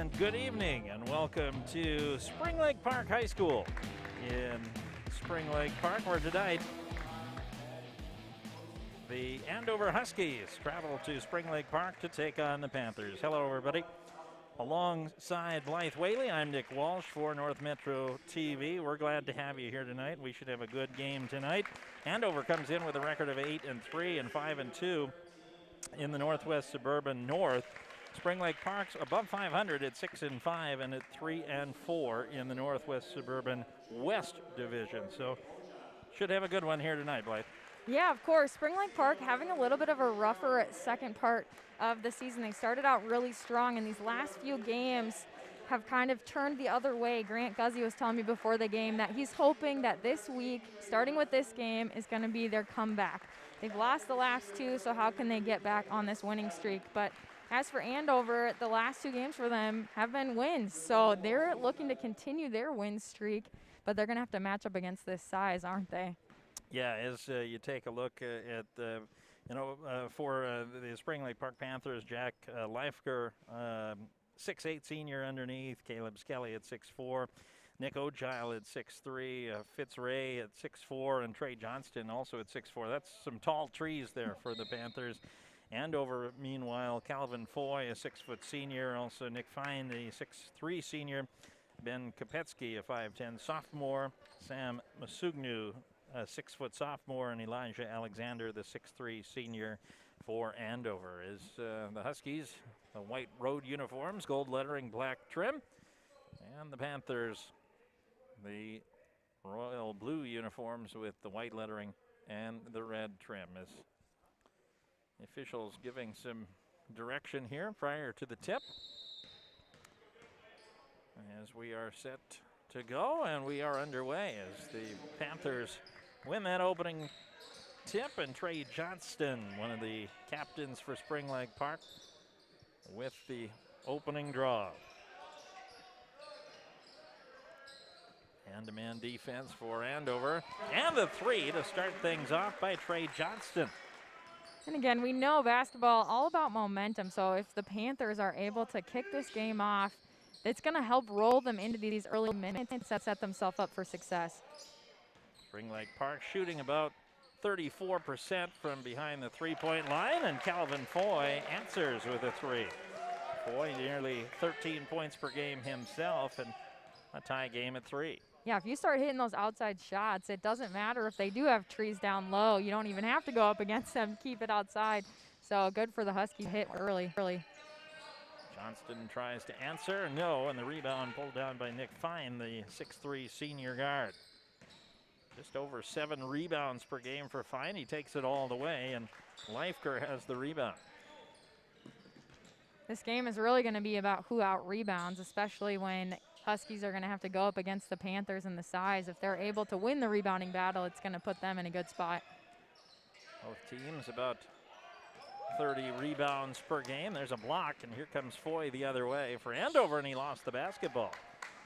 and good evening, and welcome to Spring Lake Park High School in Spring Lake Park, where tonight the Andover Huskies travel to Spring Lake Park to take on the Panthers. Hello, everybody. Alongside Blythe Whaley, I'm Nick Walsh for North Metro TV. We're glad to have you here tonight. We should have a good game tonight. Andover comes in with a record of 8-3 and 5-2 in the Northwest Suburban North. Spring Lake Park's above 500 at 6-5 and at 3-4 in the Northwest Suburban West Division. So should have a good one here tonight, Blythe. Yeah, of course. Spring Lake Park having a little bit of a rougher second part of the season. They started out really strong, and these last few games have kind of turned the other way. Grant Guzzi was telling me before the game that he's hoping that this week, starting with this game, is going to be their comeback. They've lost the last two, so how can they get back on this winning streak? But as for Andover, the last two games for them have been wins, so they're looking to continue their win streak, but they're going to have to match up against this size, aren't they? Yeah, as you take a look at the, for the Spring Lake Park Panthers, Jack Leifker, 6'8" senior underneath, Caleb Skelly at 6'4", Nick Ogile at 6'3", Fitz Ray at 6'4", and Trey Johnston also at 6'4". That's some tall trees there for the Panthers. Andover, meanwhile, Calvin Foy, a 6-foot senior, also Nick Fine, the 6'3" senior, Ben Kopetsky, a 5'10" sophomore, Sam Masugnu, a 6-foot sophomore, and Elijah Alexander, the 6'3" senior for Andover. Is the Huskies, the white road uniforms, gold lettering, black trim, and the Panthers, the royal blue uniforms with the white lettering and the red trim. As the officials giving some direction here prior to the tip, as we are set to go, and we are underway as the Panthers win that opening tip, and Trey Johnston, one of the captains for Spring Lake Park, with the opening draw. Hand-to-man defense for Andover, and the three to start things off by Trey Johnston. And again, we know basketball all about momentum, so if the Panthers are able to kick this game off, it's going to help roll them into these early minutes and set themselves up for success. Spring Lake Park shooting about 34% from behind the three-point line, and Calvin Foy answers with a three. Foy nearly 13 points per game himself, and a tie game at 3. Yeah, if you start hitting those outside shots, it doesn't matter if they do have trees down low. You don't even have to go up against them, keep it outside. So good for the Huskies, hit early. Johnston tries to answer, no, and the rebound pulled down by Nick Fine, the 6'3" senior guard. Just over 7 rebounds per game for Fine. He takes it all the way, and Leifker has the rebound. This game is really going to be about who out-rebounds, especially when Huskies are going to have to go up against the Panthers and the size. If they're able to win the rebounding battle, it's going to put them in a good spot. Both teams about 30 rebounds per game. There's a block, and here comes Foy the other way for Andover, and he lost the basketball.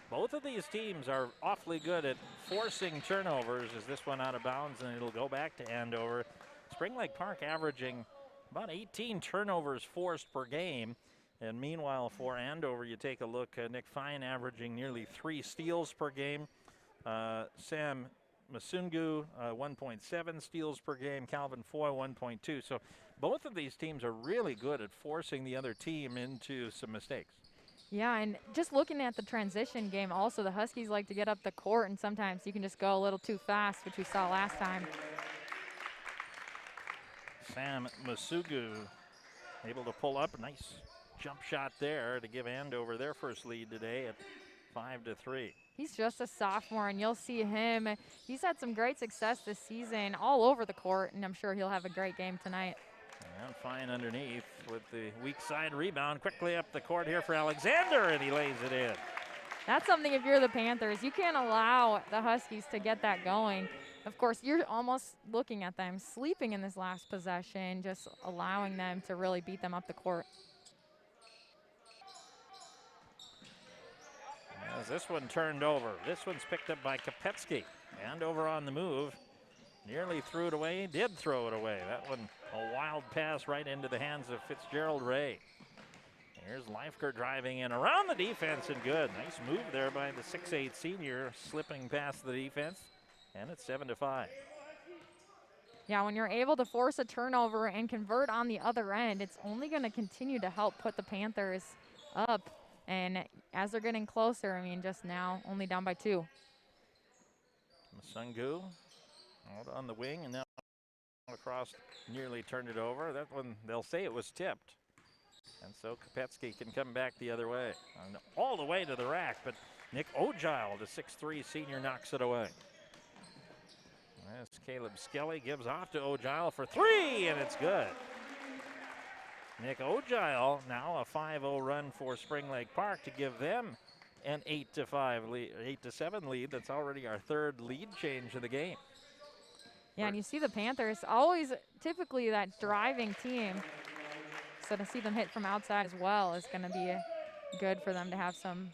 Both of these teams are awfully good at forcing turnovers. As this one out of bounds, and it'll go back to Andover. Spring Lake Park averaging about 18 turnovers forced per game. And meanwhile, for Andover, you take a look, Nick Fine averaging nearly 3 steals per game. Sam Masungu, 1.7 steals per game. Calvin Foy, 1.2. So both of these teams are really good at forcing the other team into some mistakes. Yeah, and just looking at the transition game also, the Huskies like to get up the court, and sometimes you can just go a little too fast, which we saw last time. Sam Masugu able to pull up. Nice jump shot there to give Andover their first lead today at 5-3. He's just a sophomore, and you'll see him. He's had some great success this season all over the court, and I'm sure he'll have a great game tonight. And Fine underneath with the weak side rebound. Quickly up the court here for Alexander, and he lays it in. That's something if you're the Panthers. You can't allow the Huskies to get that going. Of course, you're almost looking at them sleeping in this last possession, just allowing them to really beat them up the court. As this one turned over. This one's picked up by Kopetsky. Andover on the move. Nearly threw it away, did throw it away. That one, a wild pass right into the hands of Fitzgerald Ray. Here's Leifker driving in around the defense and good. Nice move there by the 6'8" senior, slipping past the defense. And it's 7-5. Yeah, when you're able to force a turnover and convert on the other end, it's only going to continue to help put the Panthers up. And as they're getting closer, I mean, just now only down by 2. Masungu out on the wing and now across, nearly turned it over. That one, they'll say it was tipped. And so Kopetsky can come back the other way. And all the way to the rack, but Nick Ogile, the 6'3" senior, knocks it away. As Caleb Skelly gives off to Ogile for 3, and it's good. Nick Ogile now a 5-0 run for Spring Lake Park to give them an 8-7 lead. That's already our 3rd lead change of the game. Yeah, and you see the Panthers always typically that driving team. So to see them hit from outside as well is going to be good for them to have some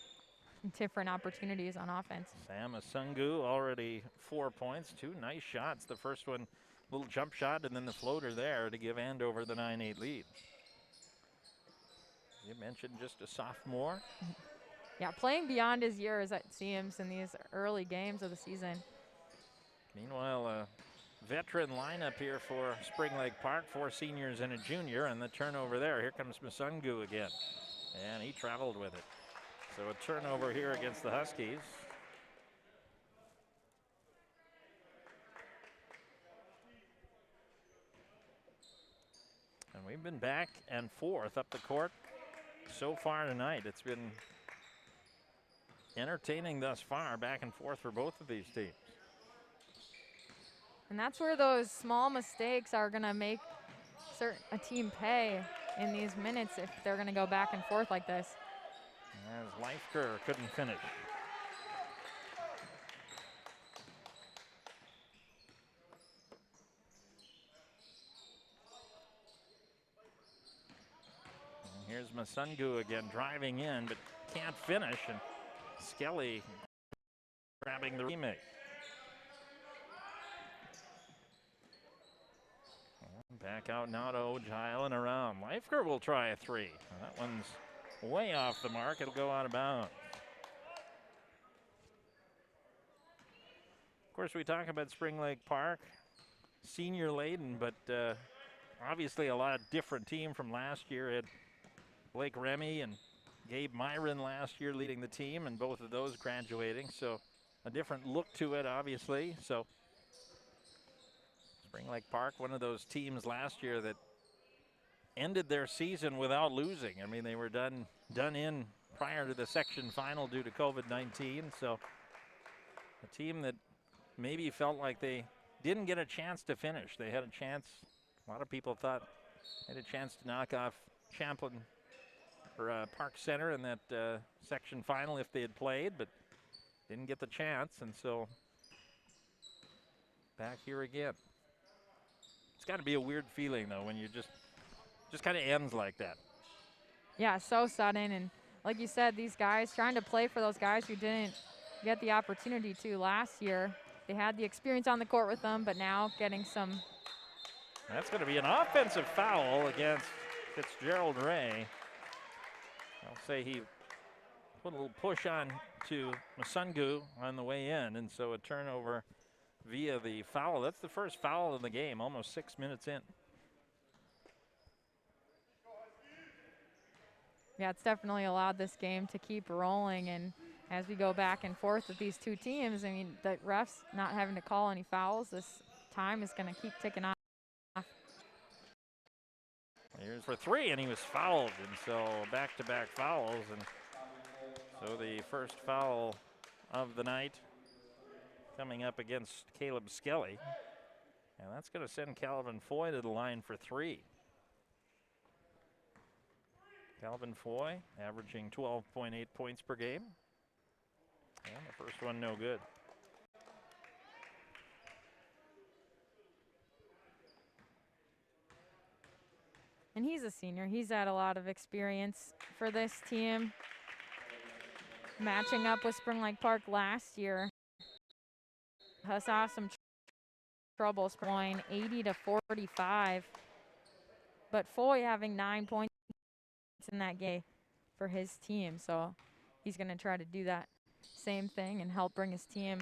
different opportunities on offense. Sam Asungu already 4 points, 2 nice shots. The first one, little jump shot, and then the floater there to give Andover the 9-8 lead. You mentioned just a sophomore. Yeah, playing beyond his years, it seems, in these early games of the season. Meanwhile, a veteran lineup here for Spring Lake Park, 4 seniors and a junior, and the turnover there. Here comes Masungu again, and he traveled with it. So a turnover here against the Huskies. And we've been back and forth up the court so far tonight. It's been entertaining thus far, back and forth for both of these teams. And that's where those small mistakes are going to make a team pay in these minutes if they're going to go back and forth like this. As Leifker couldn't finish. And here's Masungu again driving in, but can't finish, and Skelly grabbing the remake. Back out now to Ogile and around. Leifker will try a 3. That one's way off the mark. It'll go out of bounds. Of course, we talk about Spring Lake Park, senior laden, but obviously a lot different team from last year. Had Blake Remy and Gabe Myron last year leading the team, and both of those graduating. So a different look to it, obviously. So Spring Lake Park, one of those teams last year that ended their season without losing. I mean, they were done in prior to the section final due to COVID-19. So a team that maybe felt like they didn't get a chance to finish. They had a chance. A lot of people thought they had a chance to knock off Champlain or Park Center in that section final if they had played, but didn't get the chance. And so back here again. It's got to be a weird feeling, though, when you just kind of ends like that. Yeah, so sudden. And like you said, these guys trying to play for those guys who didn't get the opportunity to last year. They had the experience on the court with them, but now getting some. That's going to be an offensive foul against Fitzgerald Ray. I'll say he put a little push on to Masungu on the way in, and so a turnover via the foul. That's the first foul of the game, almost 6 minutes in. Yeah, it's definitely allowed this game to keep rolling, and as we go back and forth with these two teams, I mean, the refs not having to call any fouls, this time is going to keep ticking off. Here's for 3, and he was fouled, and so back-to-back fouls, and so the first foul of the night coming up against Caleb Skelly, and that's going to send Calvin Foy to the line for 3. Calvin Foy averaging 12.8 points per game. And the first one no good. And he's a senior. He's had a lot of experience for this team. Matching up with Spring Lake Park last year. I saw some trouble scoring 80-45. But Foy having 9 points in that game. for his team. So he's going to try to do that same thing and help bring his team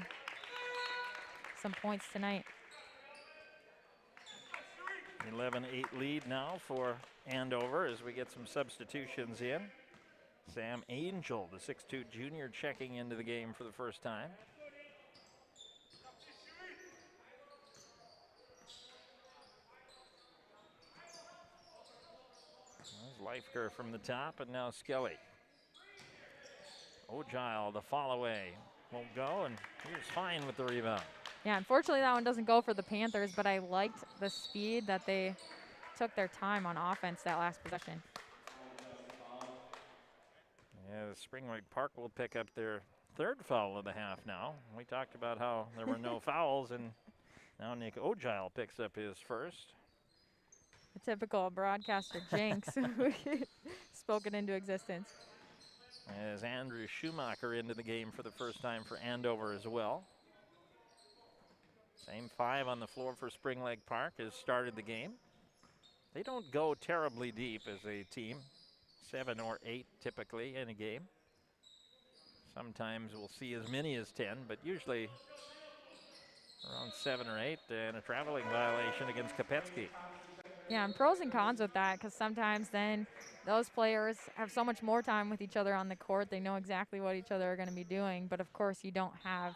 some points tonight. 11-8 lead now for Andover as we get some substitutions in. Sam Angel, the 6'2 junior, checking into the game for the first time. There's Leifker from the top, and now Skelly. Ogile, the fall away, won't go, and here's Fine with the rebound. Yeah, unfortunately that one doesn't go for the Panthers, but I liked the speed that they took their time on offense that last possession. Yeah, the Spring Lake Park will pick up their third foul of the half now. We talked about how there were no fouls, and now Nick Ogile picks up his first. A typical broadcaster jinx spoken into existence. As Andrew Schumacher into the game for the first time for Andover as well. Same 5 on the floor for Spring Lake Park has started the game. They don't go terribly deep as a team, 7 or 8 typically in a game. Sometimes we'll see as many as 10, but usually around 7 or 8, and a traveling violation against Kopetsky. Yeah, and pros and cons with that, because sometimes then those players have so much more time with each other on the court. They know exactly what each other are going to be doing, but of course you don't have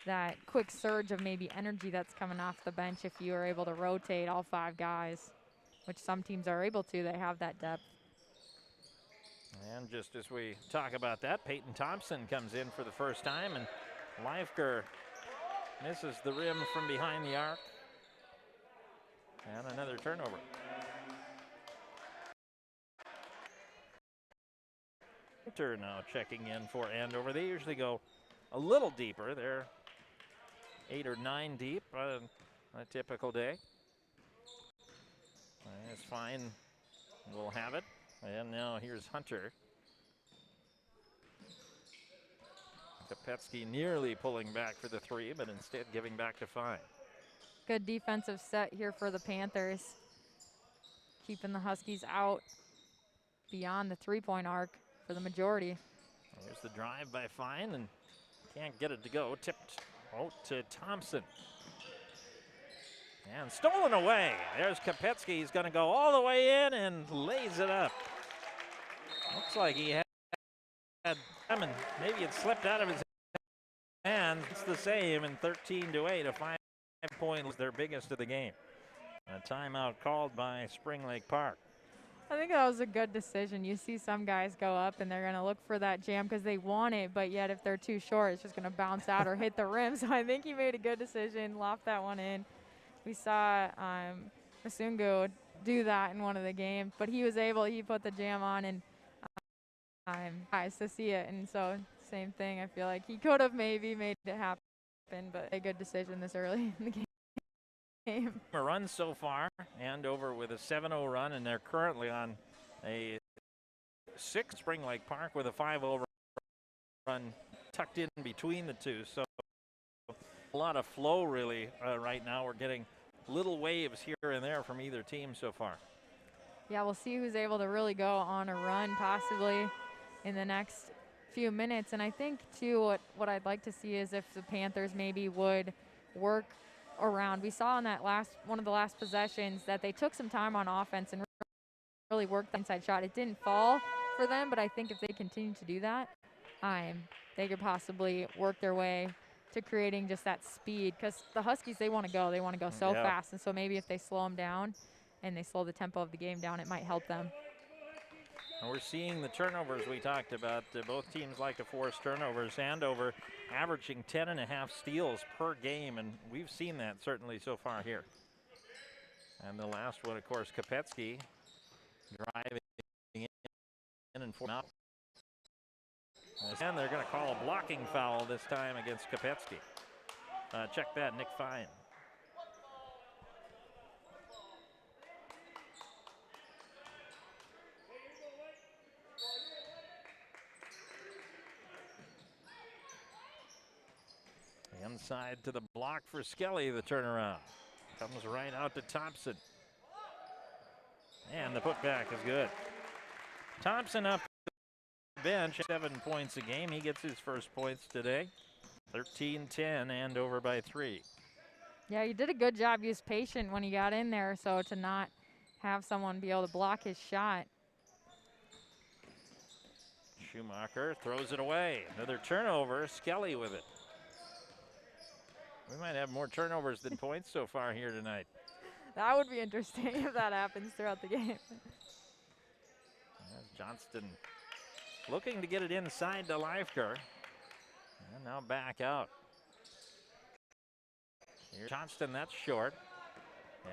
that quick surge of maybe energy that's coming off the bench if you are able to rotate all 5 guys, which some teams are able to. They have that depth. And just as we talk about that, Peyton Thompson comes in for the first time, and Leifker misses the rim from behind the arc. And another turnover. Hunter now checking in for Andover. They usually go a little deeper. They're 8 or 9 deep on a typical day. It's fine. We'll have it. And now here's Hunter. Kopetsky nearly pulling back for the 3, but instead giving back to Fine. Good defensive set here for the Panthers, keeping the Huskies out beyond the 3-point arc for the majority. Here's the drive by Fine, and can't get it to go. Tipped out to Thompson. And stolen away. There's Kopetsky. He's going to go all the way in and lays it up. Looks like he had and maybe it slipped out of his hands. It's the same, and 13-8, a 5-point was their biggest of the game. A timeout called by Spring Lake Park. I think that was a good decision. You see some guys go up and they're going to look for that jam because they want it, but yet if they're too short, it's just going to bounce out or hit the rim. So I think he made a good decision, loft that one in. We saw Masungu do that in one of the games, but he was able, he put the jam on, and nice to see it. And so same thing, I feel like he could have maybe made it happen, but a good decision this early in the game. A run so far, Andover with a 7-0 run, and they're currently on a 6. Spring Lake Park with a 5-0 run tucked in between the two. So a lot of flow really right now. We're getting little waves here and there from either team so far. Yeah, we'll see who's able to really go on a run possibly in the next few minutes. And I think too what I'd like to see is if the Panthers maybe would work around. We saw in that one of the last possessions that they took some time on offense and really worked the inside shot. It didn't fall for them, but I think if they continue to do that, they could possibly work their way to creating just that speed, because the Huskies, they want to go so fast, and so maybe if they slow them down and they slow the tempo of the game down, it might help them. And we're seeing the turnovers we talked about. Both teams like to force turnovers. Andover averaging 10.5 steals per game, and we've seen that certainly so far here. And the last one, of course, Kopetsky driving in and out. And they're going to call a blocking foul this time against Kopetsky. Check that, Nick Fine. Inside to the block for Skelly, the turnaround. Comes right out to Thompson. And the putback is good. Thompson up bench, 7 points a game. He gets his first points today. 13-10, Andover by 3. Yeah, he did a good job. He was patient when he got in there, so to not have someone be able to block his shot. Schumacher throws it away. Another turnover. Skelly with it. We might have more turnovers than points so far here tonight. That would be interesting if that happens throughout the game. Johnston looking to get it inside to Leifker. And now back out. Here's Johnston, that's short.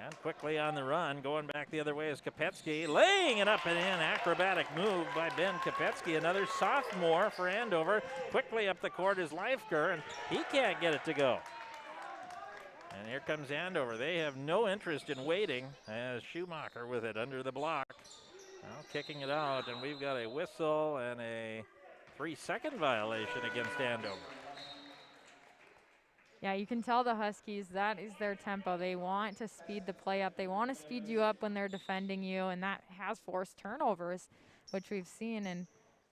And quickly on the run, going back the other way is Kopetsky, laying it up and in. Acrobatic move by Ben Kopetsky, another sophomore for Andover. Quickly up the court is Leifker, and he can't get it to go. And here comes Andover. They have no interest in waiting as Schumacher with it under the block. Now kicking it out, and we've got a whistle and a 3-second violation against Andover. Yeah, you can tell the Huskies, that is their tempo. They want to speed the play up. They want to speed you up when they're defending you, and that has forced turnovers, which we've seen. And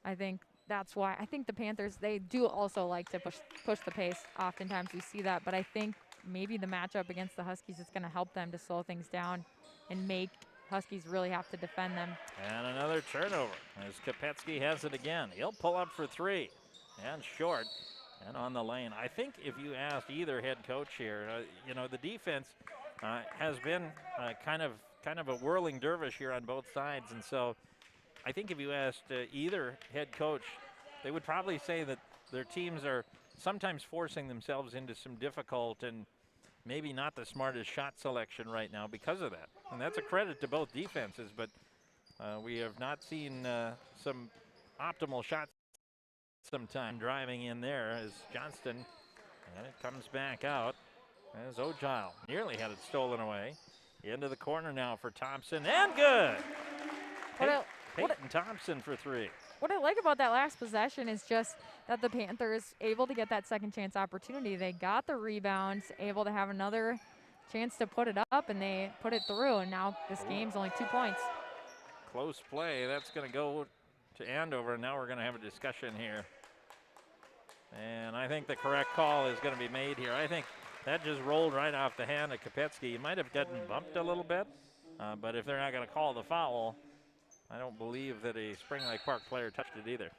I think that's why I think the Panthers, they do also like to push the pace. Oftentimes we see that, but I think maybe the matchup against the Huskies is going to help them to slow things down and make Huskies really have to defend them. And another turnover as Kopetsky has it again. He'll pull up for 3 and short. And on the lane, I think if you asked either head coach here, you know, the defense has been kind of a whirling dervish here on both sides. And so I think if you asked either head coach, they would probably say that their teams are sometimes forcing themselves into some difficult and maybe not the smartest shot selection right now because of that. And that's a credit to both defenses, but we have not seen some optimal shots. Sometime driving in there is Johnston, and it comes back out as Ogile nearly had it stolen away. Into the corner now for Thompson, and good. Peyton Thompson for 3. What I like about that last possession is just that the Panthers able to get that second chance opportunity. They got the rebounds, able to have another chance to put it up, and they put it through, and now this game's only 2 points. Close play. That's going to go to Andover, and now we're going to have a discussion here. And I think the correct call is going to be made here. I think that just rolled right off the hand of Kopetsky. He might have gotten bumped a little bit, but if they're not going to call the foul, I don't believe that a Spring Lake Park player touched it either.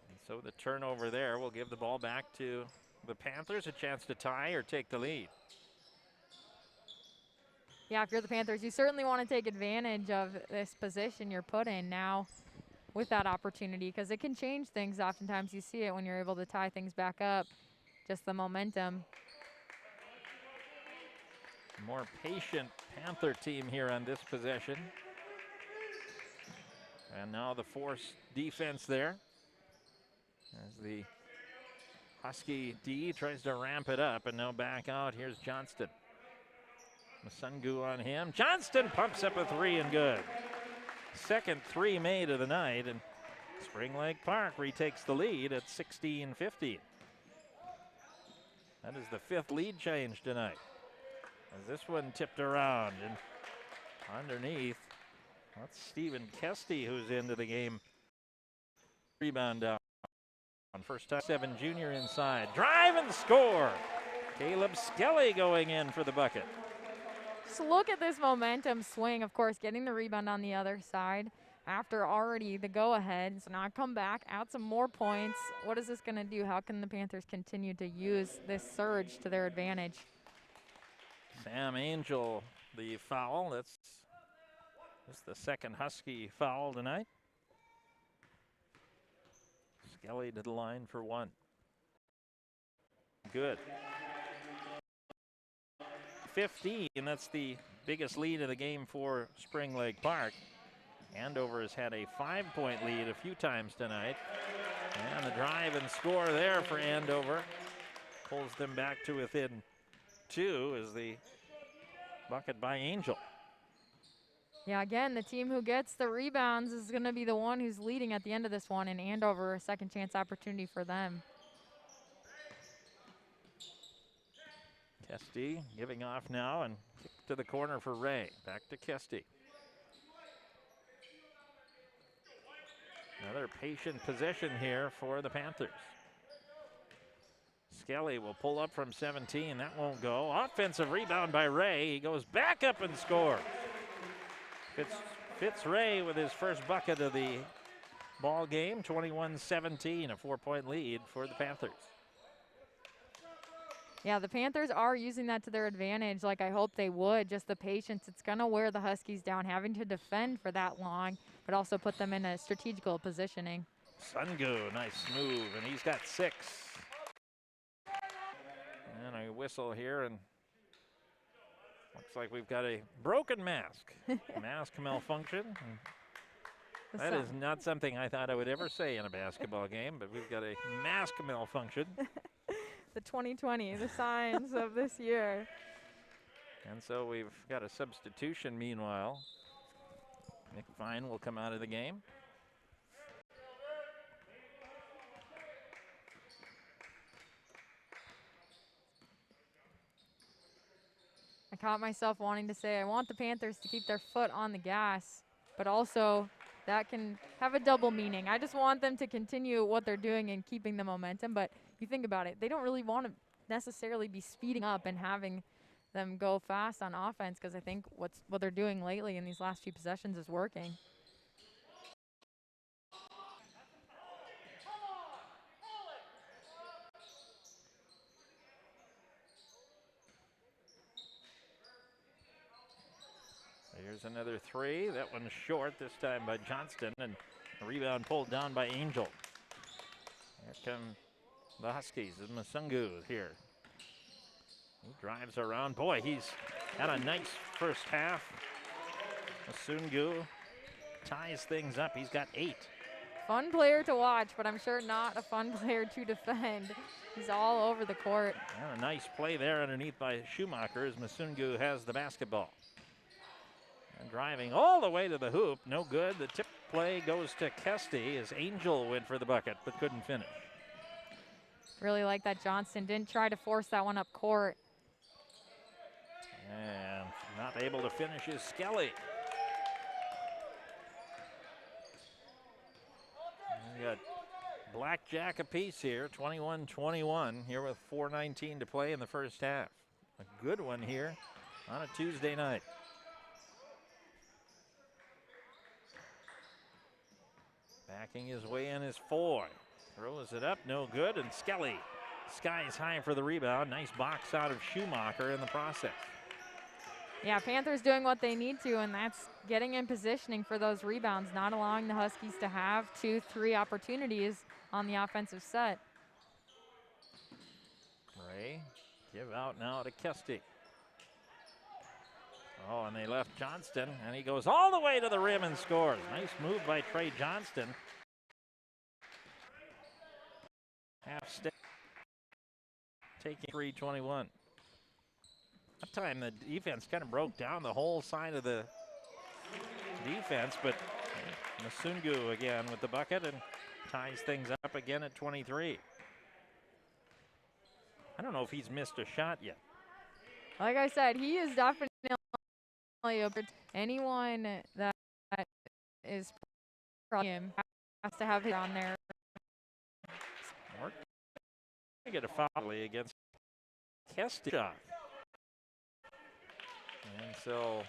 And so the turnover there will give the ball back to the Panthers, a chance to tie or take the lead. Yeah, if you're the Panthers, you certainly want to take advantage of this position you're put in now with that opportunity, because it can change things. Oftentimes you see it when you're able to tie things back up, just the momentum. More patient Panther team here on this possession. And now the force defense there as the Husky D tries to ramp it up, and now back out. Here's Johnston. Masungu on him. Johnston pumps up a 3 and good. Second 3 made of the night, and Spring Lake Park retakes the lead at 16-15. That is the 5th lead change tonight. As this one tipped around and underneath, that's Stephen Kesty who's into the game. Rebound down. On first time, 7 junior inside. Drive and score. Caleb Skelly going in for the bucket. Just look at this momentum swing, of course, getting the rebound on the other side after already the go-ahead. So now come back, add some more points. What is this going to do? How can the Panthers continue to use this surge to their advantage? Sam Angel, the foul. That's the second Husky foul tonight. Skelly to the line for 1. Good. 15, that's the biggest lead of the game for Spring Lake Park. Andover has had a 5-point lead a few times tonight. And the drive and score there for Andover. Pulls them back to within 2 as the bucket by Angel. Yeah, again, the team who gets the rebounds is going to be the one who's leading at the end of this one, and Andover, a second chance opportunity for them. Kesty giving off now and kick to the corner for Ray. Back to Kesty. Another patient possession here for the Panthers. Skelly will pull up from 17. That won't go. Offensive rebound by Ray. He goes back up and scores. Fitz Ray with his first bucket of the ball game. 21-17, a 4-point lead for the Panthers. Yeah, the Panthers are using that to their advantage like I hope they would. Just the patience. It's going to wear the Huskies down, having to defend for that long, but also put them in a strategical positioning. Sungu, nice move, and he's got 6. And a whistle here, and looks like we've got a broken mask. Mask malfunction. That is not something I thought I would ever say in a basketball game, but we've got a mask malfunction. The 2020, the signs of this year. And so we've got a substitution meanwhile. Nick Fine will come out of the game. I caught myself wanting to say I want the Panthers to keep their foot on the gas, but also that can have a double meaning. I just want them to continue what they're doing and keeping the momentum, but you think about it, they don't really want to necessarily be speeding up and having them go fast on offense, because I think what they're doing lately in these last few possessions is working. Here's another 3. That one's short this time by Johnston, and a rebound pulled down by Angel. Here come the Huskies. Masungu here. He drives around. Boy, he's had a nice first half. Masungu ties things up. He's got 8. Fun player to watch, but I'm sure not a fun player to defend. He's all over the court. And a nice play there underneath by Schumacher as Masungu has the basketball. And driving all the way to the hoop, no good. The tip play goes to Kesty as Angel went for the bucket but couldn't finish. Really like that Johnston didn't try to force that one up court. And not able to finish is Skelly. We got blackjack apiece here, 21-21 here with 4:19 to play in the first half. A good one here on a Tuesday night. Backing his way in is Foy. Throws it up, no good, and Skelly skies high for the rebound. Nice box out of Schumacher in the process. Yeah, Panthers doing what they need to, and that's getting in positioning for those rebounds, not allowing the Huskies to have 2-3 opportunities on the offensive set. Ray, give out now to Kesty. Oh, and they left Johnston, and he goes all the way to the rim and scores. Nice move by Trey Johnston. Half step, taking 3-21. That time the defense kind of broke down the whole side of the defense, but Masungu again with the bucket and ties things up again at 23. I don't know if he's missed a shot yet. Like I said, he is definitely open. Anyone that is him has to have it on there. We're going to get a foul against Kesty. And so,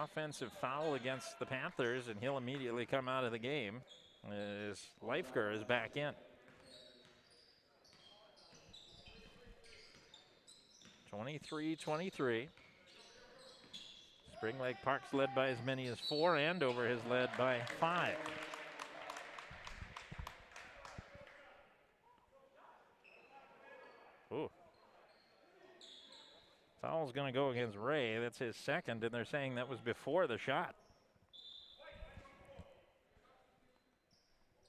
offensive foul against the Panthers, and he'll immediately come out of the game as Leifker is back in. 23-23. Spring Lake Park's led by as many as 4. Andover has led by 5. Ooh. Foul's going to go against Ray. That's his second, and they're saying that was before the shot.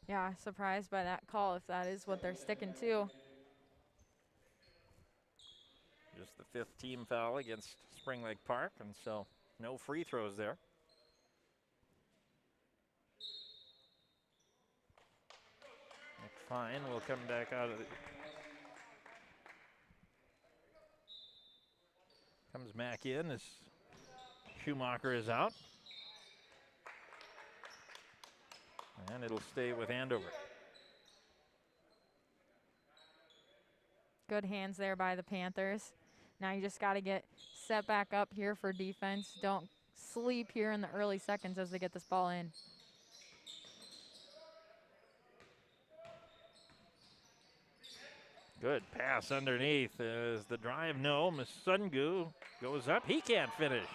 Yeah, surprised by that call if that is what they're sticking to. Just the 5th team foul against Spring Lake Park, and so no free throws there. Fine, we'll come back out of it. Comes back in as Schumacher is out. And it'll stay with Andover. Good hands there by the Panthers. Now you just got to get set back up here for defense. Don't sleep here in the early seconds as they get this ball in. Good pass underneath as the drive. No, Musungu goes up. He can't finish.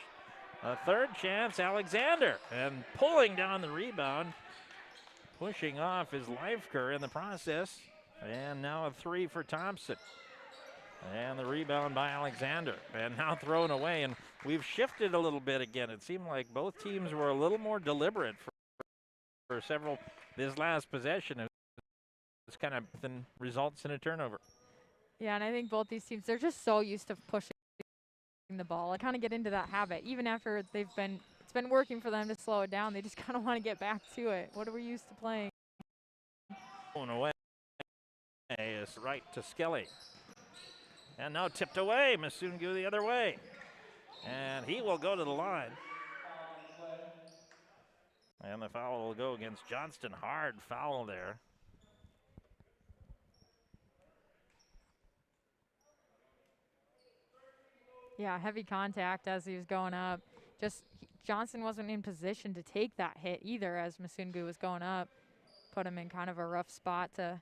A third chance, Alexander. And pulling down the rebound. Pushing off his Leifker in the process. And now a 3 for Thompson. And the rebound by Alexander. And now thrown away. And we've shifted a little bit again. It seemed like both teams were a little more deliberate for several. This last possession it's kind of results in a turnover. Yeah, and I think both these teams, they're just so used to pushing the ball. I kind of get into that habit. Even after it's been working for them to slow it down, they just kind of want to get back to it. What are we used to playing? Thrown away is right to Skelly. And now tipped away, Musungu the other way. And he will go to the line. And the foul will go against Johnston. Hard foul there. Yeah, heavy contact as he was going up. Johnson wasn't in position to take that hit either as Musungu was going up. Put him in kind of a rough spot to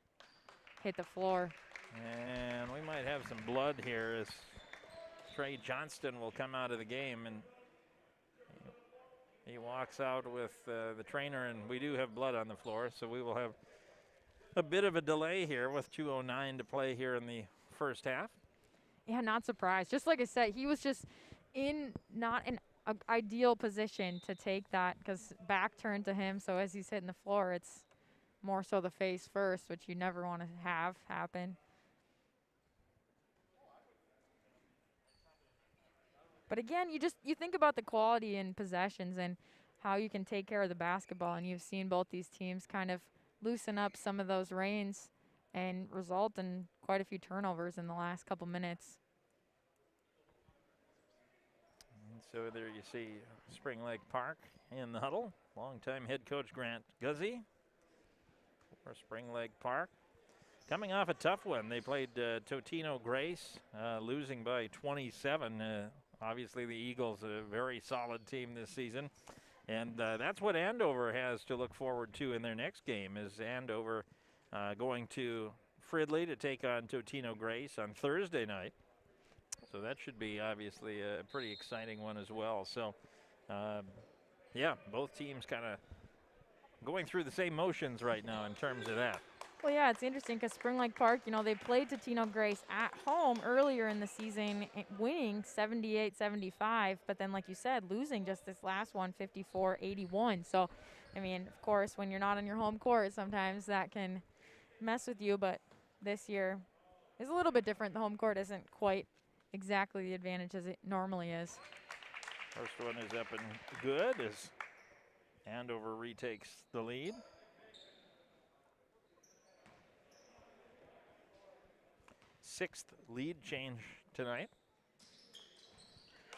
hit the floor. And we might have some blood here as Trey Johnston will come out of the game. And he walks out with the trainer, and we do have blood on the floor, so we will have a bit of a delay here with 2:09 to play here in the first half. Yeah, not surprised. Just like I said, he was just in not an ideal position to take that because back turned to him. So as he's hitting the floor, it's more so the face first, which you never want to have happen. But again, you think about the quality in possessions and how you can take care of the basketball. And you've seen both these teams kind of loosen up some of those reins and result in quite a few turnovers in the last couple minutes. And so there you see Spring Lake Park in the huddle. Longtime head coach Grant Guzzi for Spring Lake Park. Coming off a tough one. They played Totino Grace, losing by 27. Obviously the Eagles, a very solid team this season. And that's what Andover has to look forward to in their next game is Andover going to Fridley to take on Totino Grace on Thursday night. So that should be obviously a pretty exciting one as well. So, yeah, both teams kind of going through the same motions right now in terms of that. Well, yeah, it's interesting because Spring Lake Park, they played Totino Grace at home earlier in the season, winning 78-75, but then, like you said, losing just this last one, 54-81. So, I mean, of course, when you're not on your home court, sometimes that can mess with you, but this year is a little bit different. The home court isn't quite exactly the advantage as it normally is. First one is up and good as Andover retakes the lead. Sixth lead change tonight.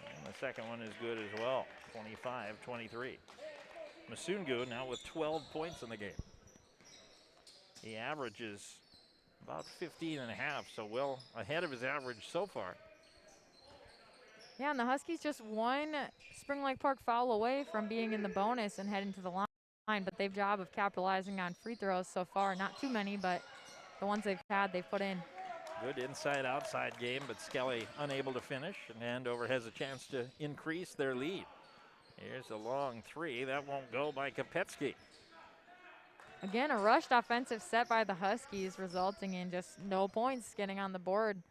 And the second one is good as well, 25-23. Musungu now with 12 points in the game. He averages about 15 and a half, so well ahead of his average so far. Yeah, and the Huskies just one Spring Lake Park foul away from being in the bonus and heading to the line, but they've job of capitalizing on free throws so far. Not too many, but the ones they've had, they've put in. Good inside-outside game, but Skelly unable to finish, and Andover has a chance to increase their lead. Here's a long three. That won't go by Kopetsky. Again, a rushed offensive set by the Huskies, resulting in just no points getting on the board.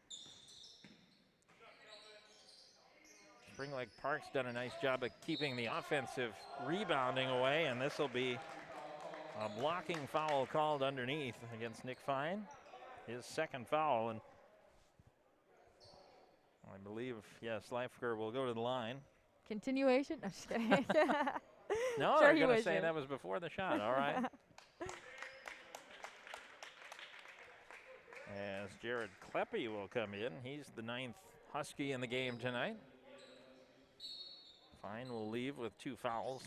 Spring Lake Park's done a nice job of keeping the offensive rebounding away, and this will be a blocking foul called underneath against Nick Fine. His second foul, and I believe, yes, Leifker will go to the line. Continuation? I'm just kidding. No, sure I'm going to say that was before the shot. All right. As Jared Kleppe will come in. He's the 9th Husky in the game tonight. Fine will leave with 2 fouls.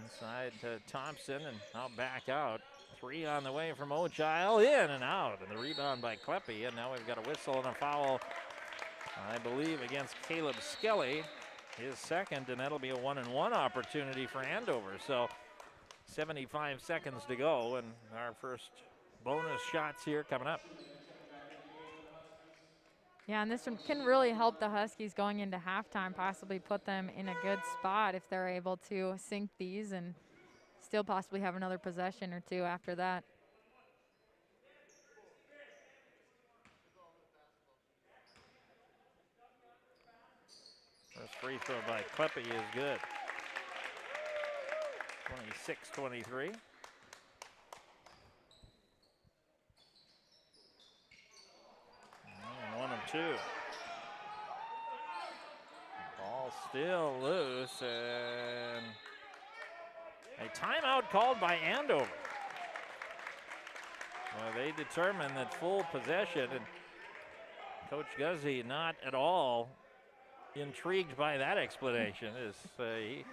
Inside to Thompson, and now back out. 3 on the way from Ogile, in and out. And the rebound by Kleppe, and now we've got a whistle and a foul, I believe, against Caleb Skelly, his second, and that'll be a 1-and-1 opportunity for Andover. So 75 seconds to go, and our first bonus shots here coming up. Yeah, and this one can really help the Huskies going into halftime, possibly put them in a good spot if they're able to sink these and still possibly have another possession or two after that. First free throw by Kleppe is good. 26-23. And 1 of 2. Ball still loose, and a timeout called by Andover. Well, they determined that full possession, and Coach Guzzi not at all intrigued by that explanation. Is he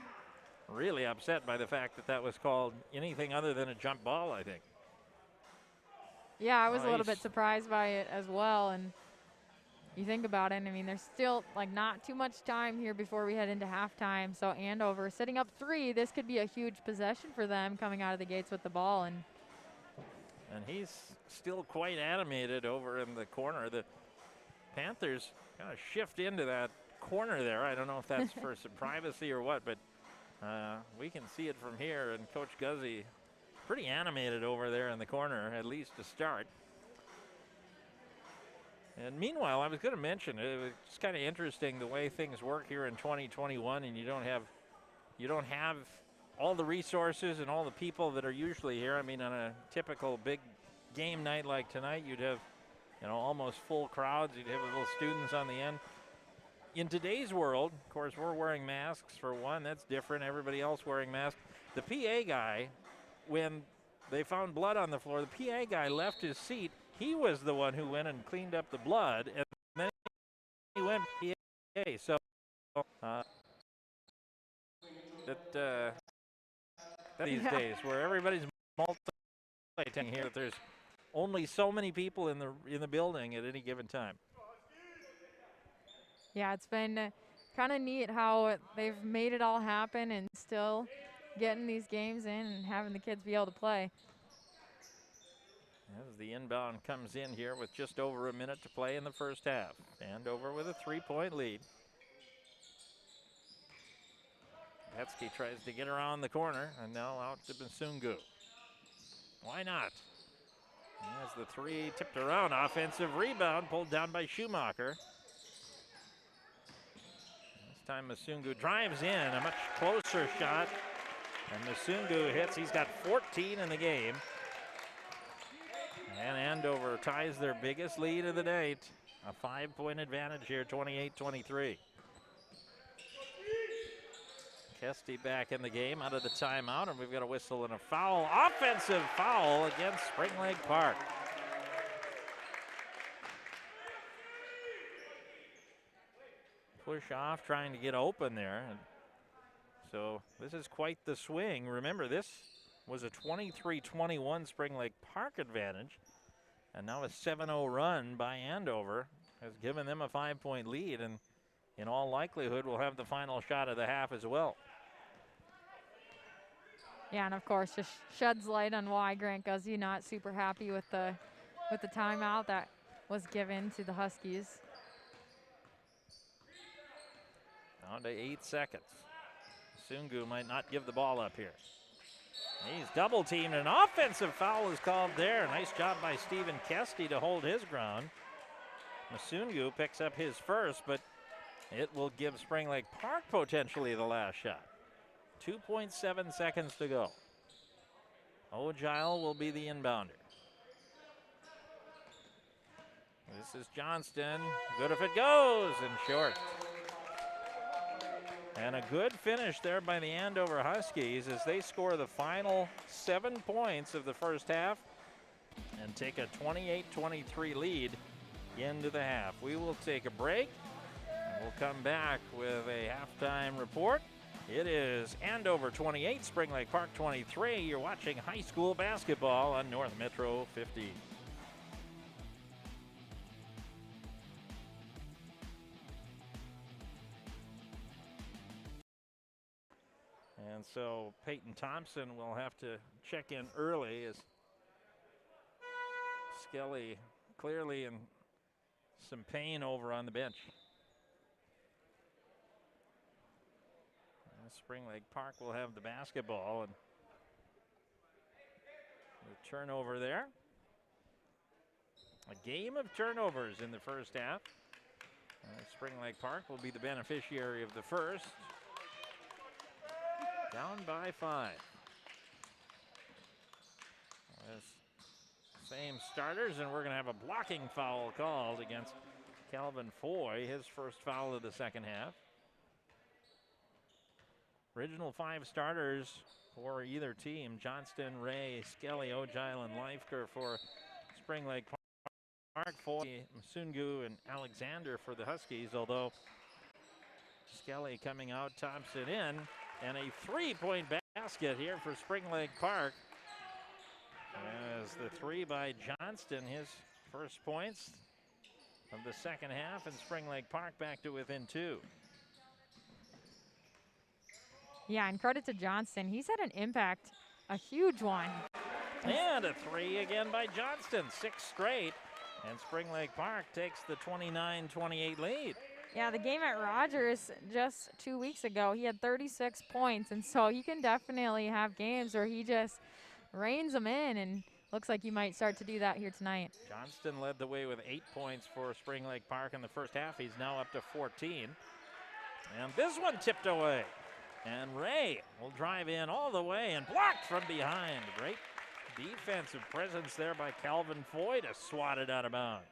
really upset by the fact that that was called anything other than a jump ball, I think. Yeah, I was a little bit surprised by it as well. And you think about it, I mean, there's still like not too much time here before we head into halftime. So Andover sitting up 3, this could be a huge possession for them coming out of the gates with the ball. And he's still quite animated over in the corner. The Panthers kind of shift into that corner there. I don't know if that's for some privacy or what, but we can see it from here, and Coach Guzzi pretty animated over there in the corner, at least to start. And meanwhile, I was going to mention, it's kind of interesting the way things work here in 2021, and you don't have all the resources and all the people that are usually here. I mean, on a typical big game night like tonight, you'd have, almost full crowds. You'd have little students on the end. In today's world, of course, we're wearing masks for one. That's different. Everybody else wearing masks. The PA guy, when they found blood on the floor, the PA guy left his seat. He was the one who went and cleaned up the blood, and then he went PA. So these days, where everybody's multitasking here, there's only so many people in the building at any given time. yeah, it's been kind of neat how they've made it all happen and still getting these games in and having the kids be able to play. As the inbound comes in here with just over a minute to play in the first half. Andover with a 3-point lead. Betsky tries to get around the corner, and now out to Masungu. Why not? As the 3 tipped around, offensive rebound pulled down by Schumacher. This time Masungu drives in, a much closer shot, and Masungu hits. He's got 14 in the game. And Andover ties their biggest lead of the night. A 5-point advantage here, 28-23. Kesty back in the game out of the timeout, and we've got a whistle and a foul. Offensive foul against Spring Lake Park. Push off, trying to get open there. And so this is quite the swing. Remember, this was a 23-21 Spring Lake Park advantage, and now a 7-0 run by Andover has given them a 5-point lead, and in all likelihood will have the final shot of the half as well. Yeah, and of course just sheds light on why Grant Guzzi not super happy with the timeout that was given to the Huskies. Down to 8 seconds. Sungu might not give the ball up here. He's double teamed. An offensive foul is called there. Nice job by Stephen Kesty to hold his ground. Masungu picks up his first, but it will give Spring Lake Park potentially the last shot. 2.7 seconds to go. Ogile will be the inbounder. This is Johnston. Good if it goes, and short. And a good finish there by the Andover Huskies as they score the final 7 points of the first half and take a 28-23 lead into the half. We will take a break, and we'll come back with a halftime report It is Andover 28, Spring Lake Park 23. You're watching high school basketball on North Metro 50. And so Peyton Thompson will have to check in early as Skelly clearly in some pain over on the bench. Spring Lake Park will have the basketball, and the turnover there. A game of turnovers in the first half. Spring Lake Park will be the beneficiary of the first. Down by 5. Same starters, and we're going to have a blocking foul called against Calvin Foy, his first foul of the second half. Original 5 starters for either team: Johnston, Ray, Skelly, Ogile, and Leifker for Spring Lake Park. Foy, Msungu, and Alexander for the Huskies, although Skelly coming out, Thompson in, and a 3-point basket here for Spring Lake Park. As the 3 by Johnston, his first points of the second half, and Spring Lake Park back to within 2. Yeah, and credit to Johnston. He's had an impact, a huge one. And a 3 again by Johnston, 6 straight. And Spring Lake Park takes the 29-28 lead. Yeah, the game at Rogers just 2 weeks ago, he had 36 points. And so he can definitely have games where he just reins them in, and looks like he might start to do that here tonight. Johnston led the way with 8 points for Spring Lake Park in the first half. He's now up to 14. And this one tipped away. And Ray will drive in all the way and blocked from behind. Great defensive presence there by Calvin Foy to swat it out of bounds.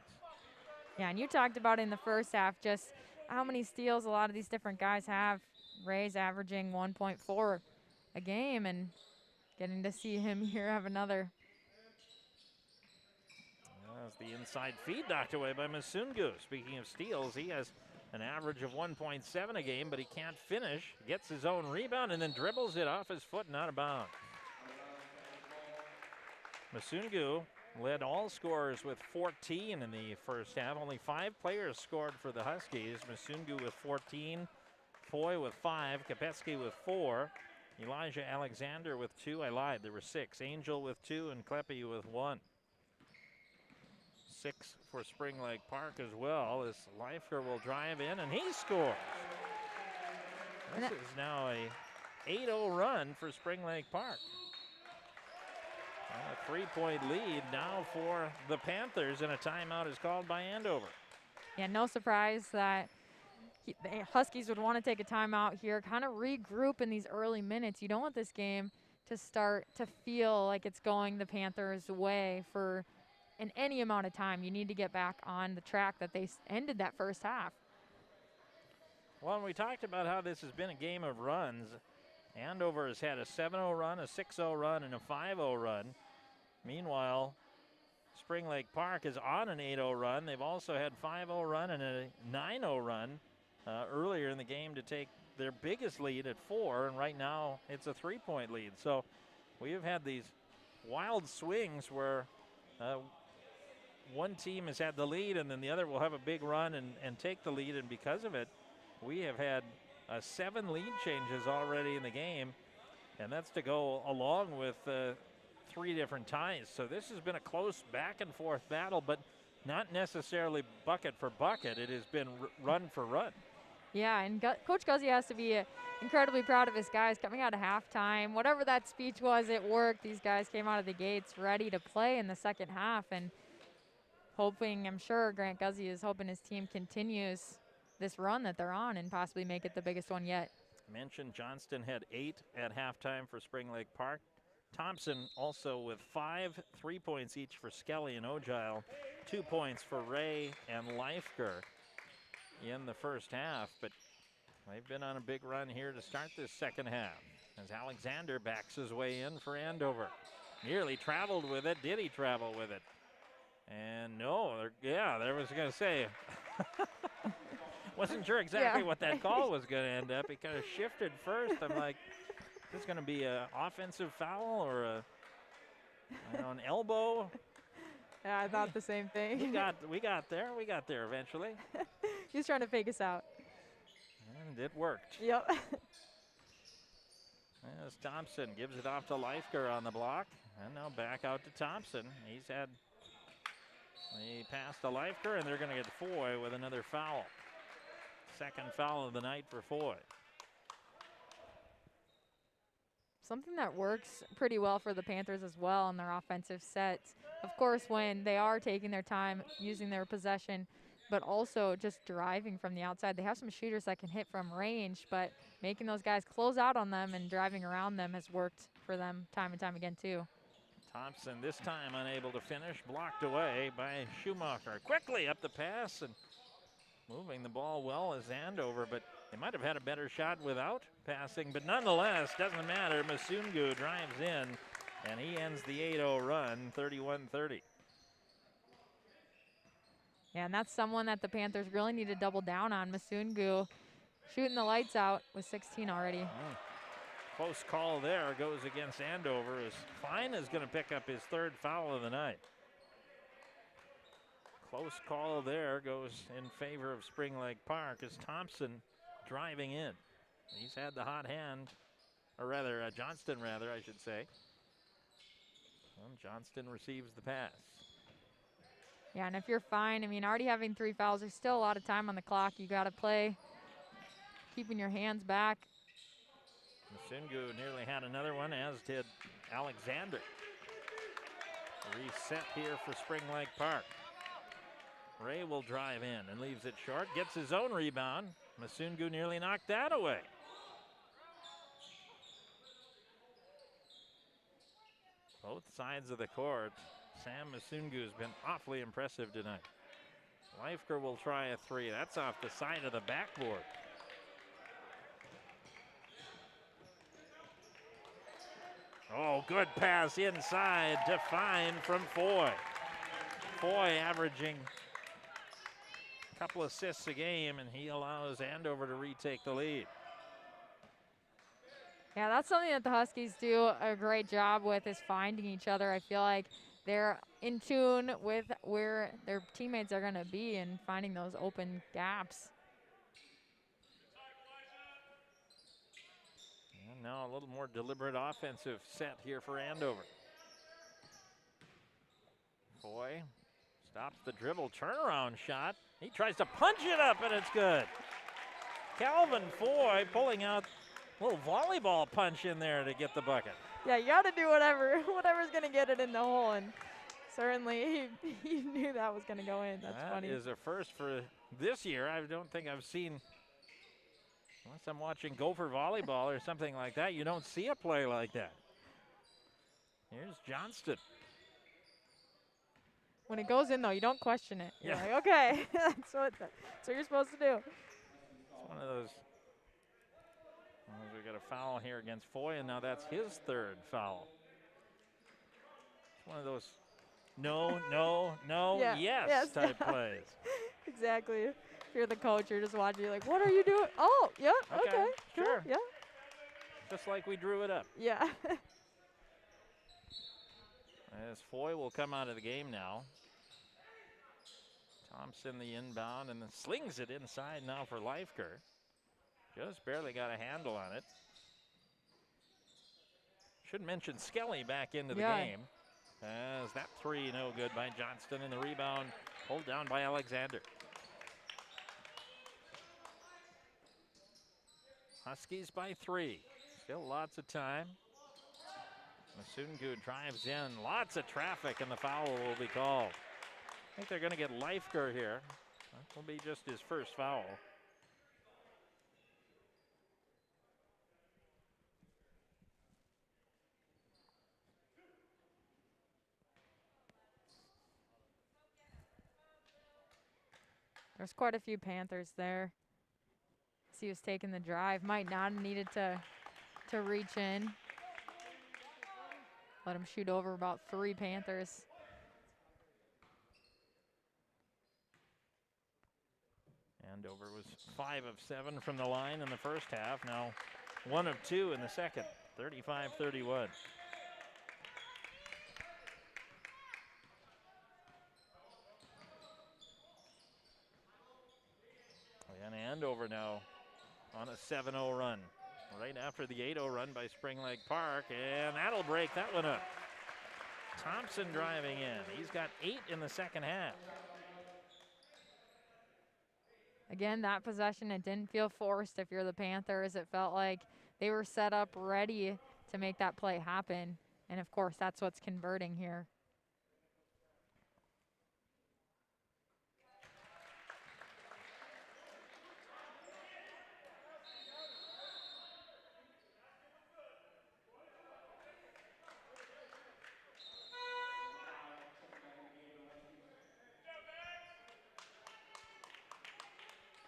Yeah, and you talked about in the first half just how many steals a lot of these different guys have. Ray's averaging 1.4 a game, and getting to see him here have another. As the inside feed knocked away by Msungu. Speaking of steals, he has an average of 1.7 a game, but he can't finish. Gets his own rebound and then dribbles it off his foot and out of bounds. Msungu led all scorers with 14 in the first half. Only 5 players scored for the Huskies. Msungu with 14, Foy with 5, Kopetsky with 4, Elijah Alexander with 2. I lied, there were 6. Angel with 2 and Kleppe with 1. 6 for Spring Lake Park as well, as Leifker will drive in and he scores. This is now a 8-0 run for Spring Lake Park. A 3-point lead now for the Panthers, and a timeout is called by Andover. Yeah, no surprise that the Huskies would want to take a timeout here, kind of regroup in these early minutes. You don't want this game to start to feel like it's going the Panthers' way for in any amount of time. You need to get back on the track that they ended that first half. Well, and we talked about how this has been a game of runs. Andover has had a 7-0 run, a 6-0 run, and a 5-0 run. Meanwhile, Spring Lake Park is on an 8-0 run. They've also had 5-0 run and a 9-0 run earlier in the game to take their biggest lead at 4, and right now it's a 3-point lead. So we have had these wild swings where one team has had the lead and then the other will have a big run and take the lead, and because of it, we have had 7 lead changes already in the game, and that's to go along with 3 different ties. So this has been a close back and forth battle, but not necessarily bucket for bucket. It has been run for run. Yeah, and Coach Guzzi has to be incredibly proud of his guys coming out of halftime. Whatever that speech was, it worked. These guys came out of the gates ready to play in the second half, and hoping, I'm sure Grant Guzzi is hoping his team continues this run that they're on and possibly make it the biggest one yet. Mentioned Johnston had 8 at halftime for Spring Lake Park. Thompson also with 5, 3 points each for Skelly and Ogile, 2 points for Ray and Leifker in the first half, but they've been on a big run here to start this second half as Alexander backs his way in for Andover. Nearly traveled with it. Did he travel with it? And no, yeah, there was going to say Wasn't sure exactly what that call was going to end up. He kind of shifted first. I'm like, is this going to be an offensive foul or an elbow? Yeah, I thought the same thing. We got there eventually. He's trying to fake us out. And it worked. Yep. As Thompson gives it off to Leifker on the block. And now back out to Thompson. He passed to Leifker, and they're going to get Foy with another foul. Second foul of the night for Foy. Something that works pretty well for the Panthers as well on their offensive sets. Of course, when they are taking their time, using their possession, but also just driving from the outside. They have some shooters that can hit from range, but making those guys close out on them and driving around them has worked for them time and time again, too. Thompson this time unable to finish, blocked away by Schumacher. Quickly up the pass and moving the ball well as Andover, but they might have had a better shot without passing, but nonetheless, doesn't matter. Masungu drives in, and he ends the 8-0 run, 31-30. Yeah, and that's someone that the Panthers really need to double down on. Masungu shooting the lights out with 16 already. Close call there goes against Andover as Fine is going to pick up his third foul of the night. Close call there goes in favor of Spring Lake Park as Thompson driving in. He's had the hot hand, or rather, Johnston rather, I should say. And Johnston receives the pass. Yeah, and if you're Fine, I mean, already having 3 fouls, there's still a lot of time on the clock. You got to play, keeping your hands back. Masungu nearly had another one, as did Alexander. Reset here for Spring Lake Park. Ray will drive in and leaves it short, gets his own rebound. Masungu nearly knocked that away. Both sides of the court. Sam Masungu has been awfully impressive tonight. Leifker will try a 3. That's off the side of the backboard. Oh, good pass inside to Fine from Foy. Foy averaging a couple assists a game, and he allows Andover to retake the lead. Yeah, that's something that the Huskies do a great job with, is finding each other. I feel like they're in tune with where their teammates are going to be and finding those open gaps. And now a little more deliberate offensive set here for Andover. Foy stops the dribble, turnaround shot. He tries to punch it up, and it's good. Calvin Foy pulling out a little volleyball punch in there to get the bucket. Yeah, you got to do whatever's going to get it in the hole, and certainly he knew that was going to go in. That's funny. That is a first for this year. I don't think I've seen, unless I'm watching Gopher volleyball or something like that, you don't see a play like that. Here's Johnston. When it goes in, though, you don't question it. You're Yeah. like, okay, that's what you're supposed to do. It's one of those. We got a foul here against Foy, and now that's his third foul. It's one of those no, Yeah, yes type plays. Exactly. If you're the coach, you're just watching, you're like, what are you doing? Oh, yeah, okay, cool, sure. yeah. Just like we drew it up. Yeah. As Foy will come out of the game now. Thompson the inbound and then slings it inside now for Leifker. Just barely got a handle on it. Should mention Skelly back into the game. As that 3 no good by Johnston, and the rebound pulled down by Alexander. Huskies by 3. Still lots of time. Masungu drives in. Lots of traffic, and the foul will be called. I think they're going to get Leifker here. That will be just his first foul. There's quite a few Panthers there. As he was taking the drive, might not have needed to reach in. Let him shoot over about 3 Panthers. Andover was 5 of 7 from the line in the first half. Now 1 of 2 in the second. 35-31. And Andover now on a 7-0 run. Right after the 8-0 run by Spring Lake Park, and that'll break that one up. Thompson driving in. He's got 8 in the second half. Again, that possession, it didn't feel forced if you're the Panthers. It felt like they were set up ready to make that play happen. And of course, that's what's converting here.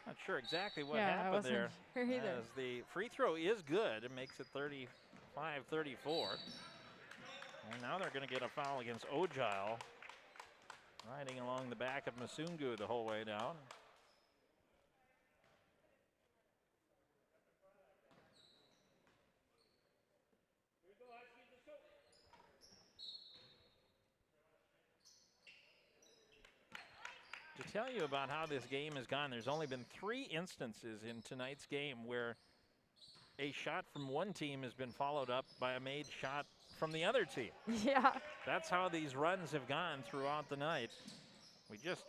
Not sure exactly what happened there. Sure either. As the free throw is good, it makes it 35-34. And now they're going to get a foul against Ogile, riding along the back of Masungu the whole way down. To tell you about how this game has gone, there's only been 3 instances in tonight's game where a shot from one team has been followed up by a made shot from the other team. Yeah. That's how these runs have gone throughout the night. We just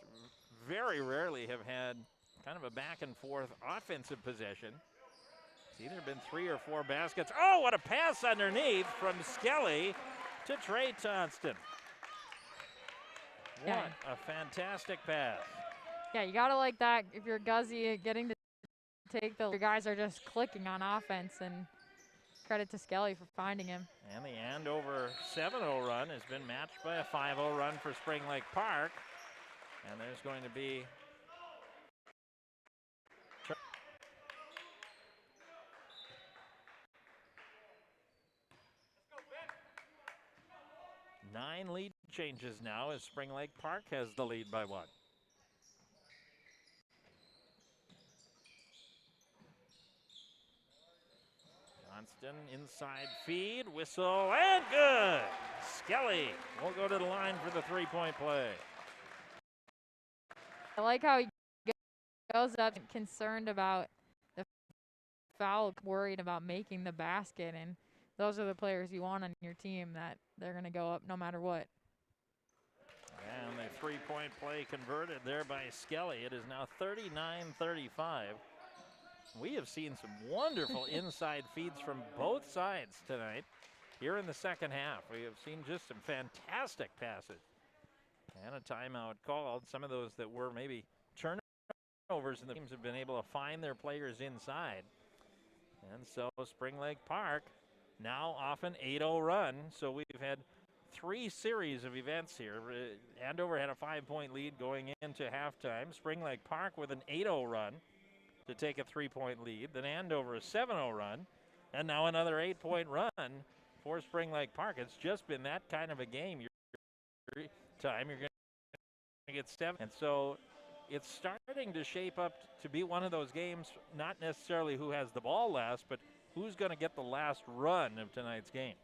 very rarely have had kind of a back and forth offensive possession. It's either been 3 or 4 baskets. Oh, what a pass underneath from Skelly to Trey Tonston. What a fantastic pass. Yeah, you gotta like that if you're Guzzy getting to take the, your guys are just clicking on offense, and credit to Skelly for finding him. And the Andover 7-0 run has been matched by a 5-0 run for Spring Lake Park. And there's going to be nine lead changes now as Spring Lake Park has the lead by 1. Johnston inside feed, whistle, and good. Skelly will go to the line for the 3-point play. I like how he goes up concerned about the foul, worried about making the basket, and those are the players you want on your team, that they're going to go up no matter what. And the 3-point play converted there by Skelly. It is now 39-35. We have seen some wonderful inside feeds from both sides tonight. Here in the second half, we have seen just some fantastic passes. And a timeout called. Some of those that were maybe turnovers, and the teams have been able to find their players inside. And so Spring Lake Park now off an 8-0 run. So we've had 3 series of events here. Andover had a 5-point lead going into halftime. Spring Lake Park with an 8-0 run to take a 3-point lead. Then Andover a 7-0 run. And now another 8-point run for Spring Lake Park. It's just been that kind of a game. You're going to get 7. And so it's starting to shape up to be one of those games, not necessarily who has the ball last, but who's going to get the last run of tonight's game.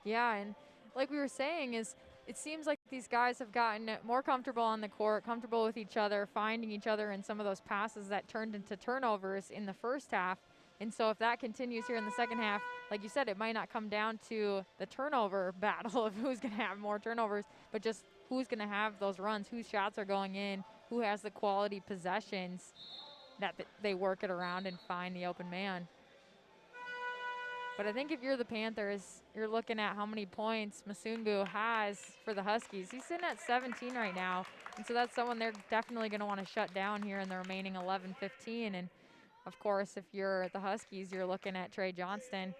Yeah, and like we were saying, is it seems like these guys have gotten more comfortable on the court, comfortable with each other, finding each other in some of those passes that turned into turnovers in the first half. And so if that continues here in the second half, like you said, it might not come down to the turnover battle of who's going to have more turnovers, but just who's going to have those runs, whose shots are going in, who has the quality possessions that they work it around and find the open man. But I think if you're the Panthers, you're looking at how many points Masungu has for the Huskies. He's sitting at 17 right now, and so that's someone they're definitely going to want to shut down here in the remaining 11-15. And of course, if you're the Huskies, you're looking at Trey Johnston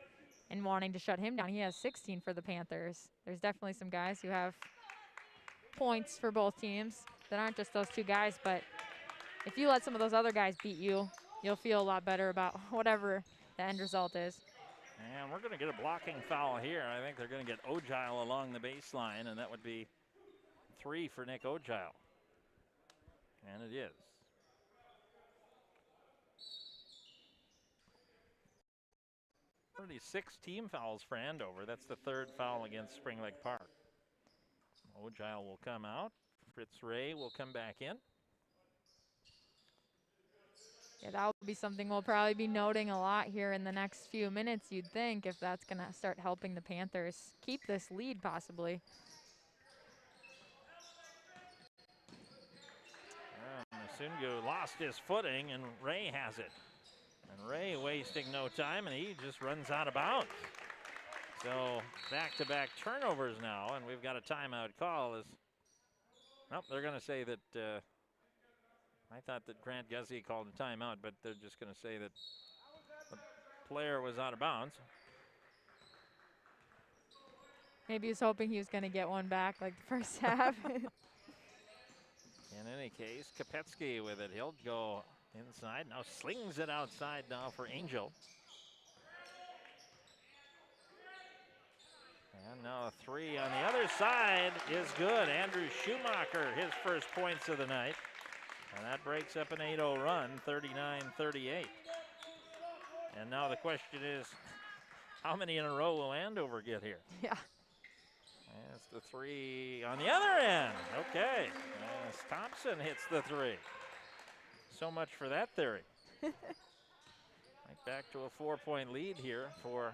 and wanting to shut him down. He has 16 for the Panthers. There's definitely some guys who have points for both teams that aren't just those 2 guys, but if you let some of those other guys beat you, you'll feel a lot better about whatever the end result is. And we're going to get a blocking foul here. I think they're going to get Ogile along the baseline, and that would be 3 for Nick Ogile. And it is. Already 6 team fouls for Andover. That's the 3rd foul against Spring Lake Park. Ogile will come out. Fritz Ray will come back in. Yeah, that will be something we'll probably be noting a lot here in the next few minutes, you'd think, if that's going to start helping the Panthers keep this lead possibly. Masungu lost his footing, and Ray has it. And Ray wasting no time, and he just runs out of bounds. So back-to-back turnovers now, and we've got a timeout call. Well, they're going to say that I thought that Grant Guzzi called a timeout, but they're just going to say that the player was out of bounds. Maybe he was hoping he was going to get one back like the first half. In any case, Kopetsky with it. He'll go inside. Now slings it outside now for Angel. And now a 3 on the other side is good. Andrew Schumacher, his first points of the night. And that breaks up an 8-0 run, 39-38. And now the question is, how many in a row will Andover get here? Yeah. That's the 3 on the other end. Okay. As Thompson hits the 3. So much for that theory. Right back to a 4-point lead here for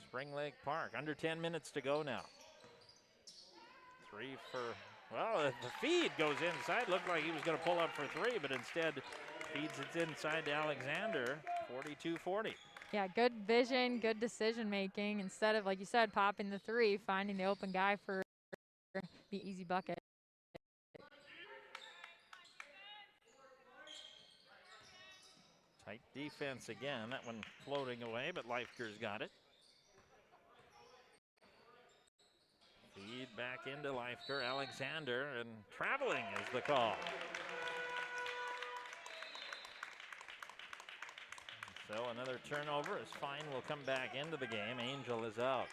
Spring Lake Park. Under 10 minutes to go now. 3 for, well, the feed goes inside. Looked like he was going to pull up for 3, but instead feeds it inside to Alexander. 42-40. Yeah, good vision, good decision making. Instead of, like you said, popping the 3, finding the open guy for the easy bucket. Tight defense again. That one floating away, but Leifker's got it. Feed back into Leifker. Alexander, and traveling is the call. So another turnover as Fine will come back into the game. Angel is out.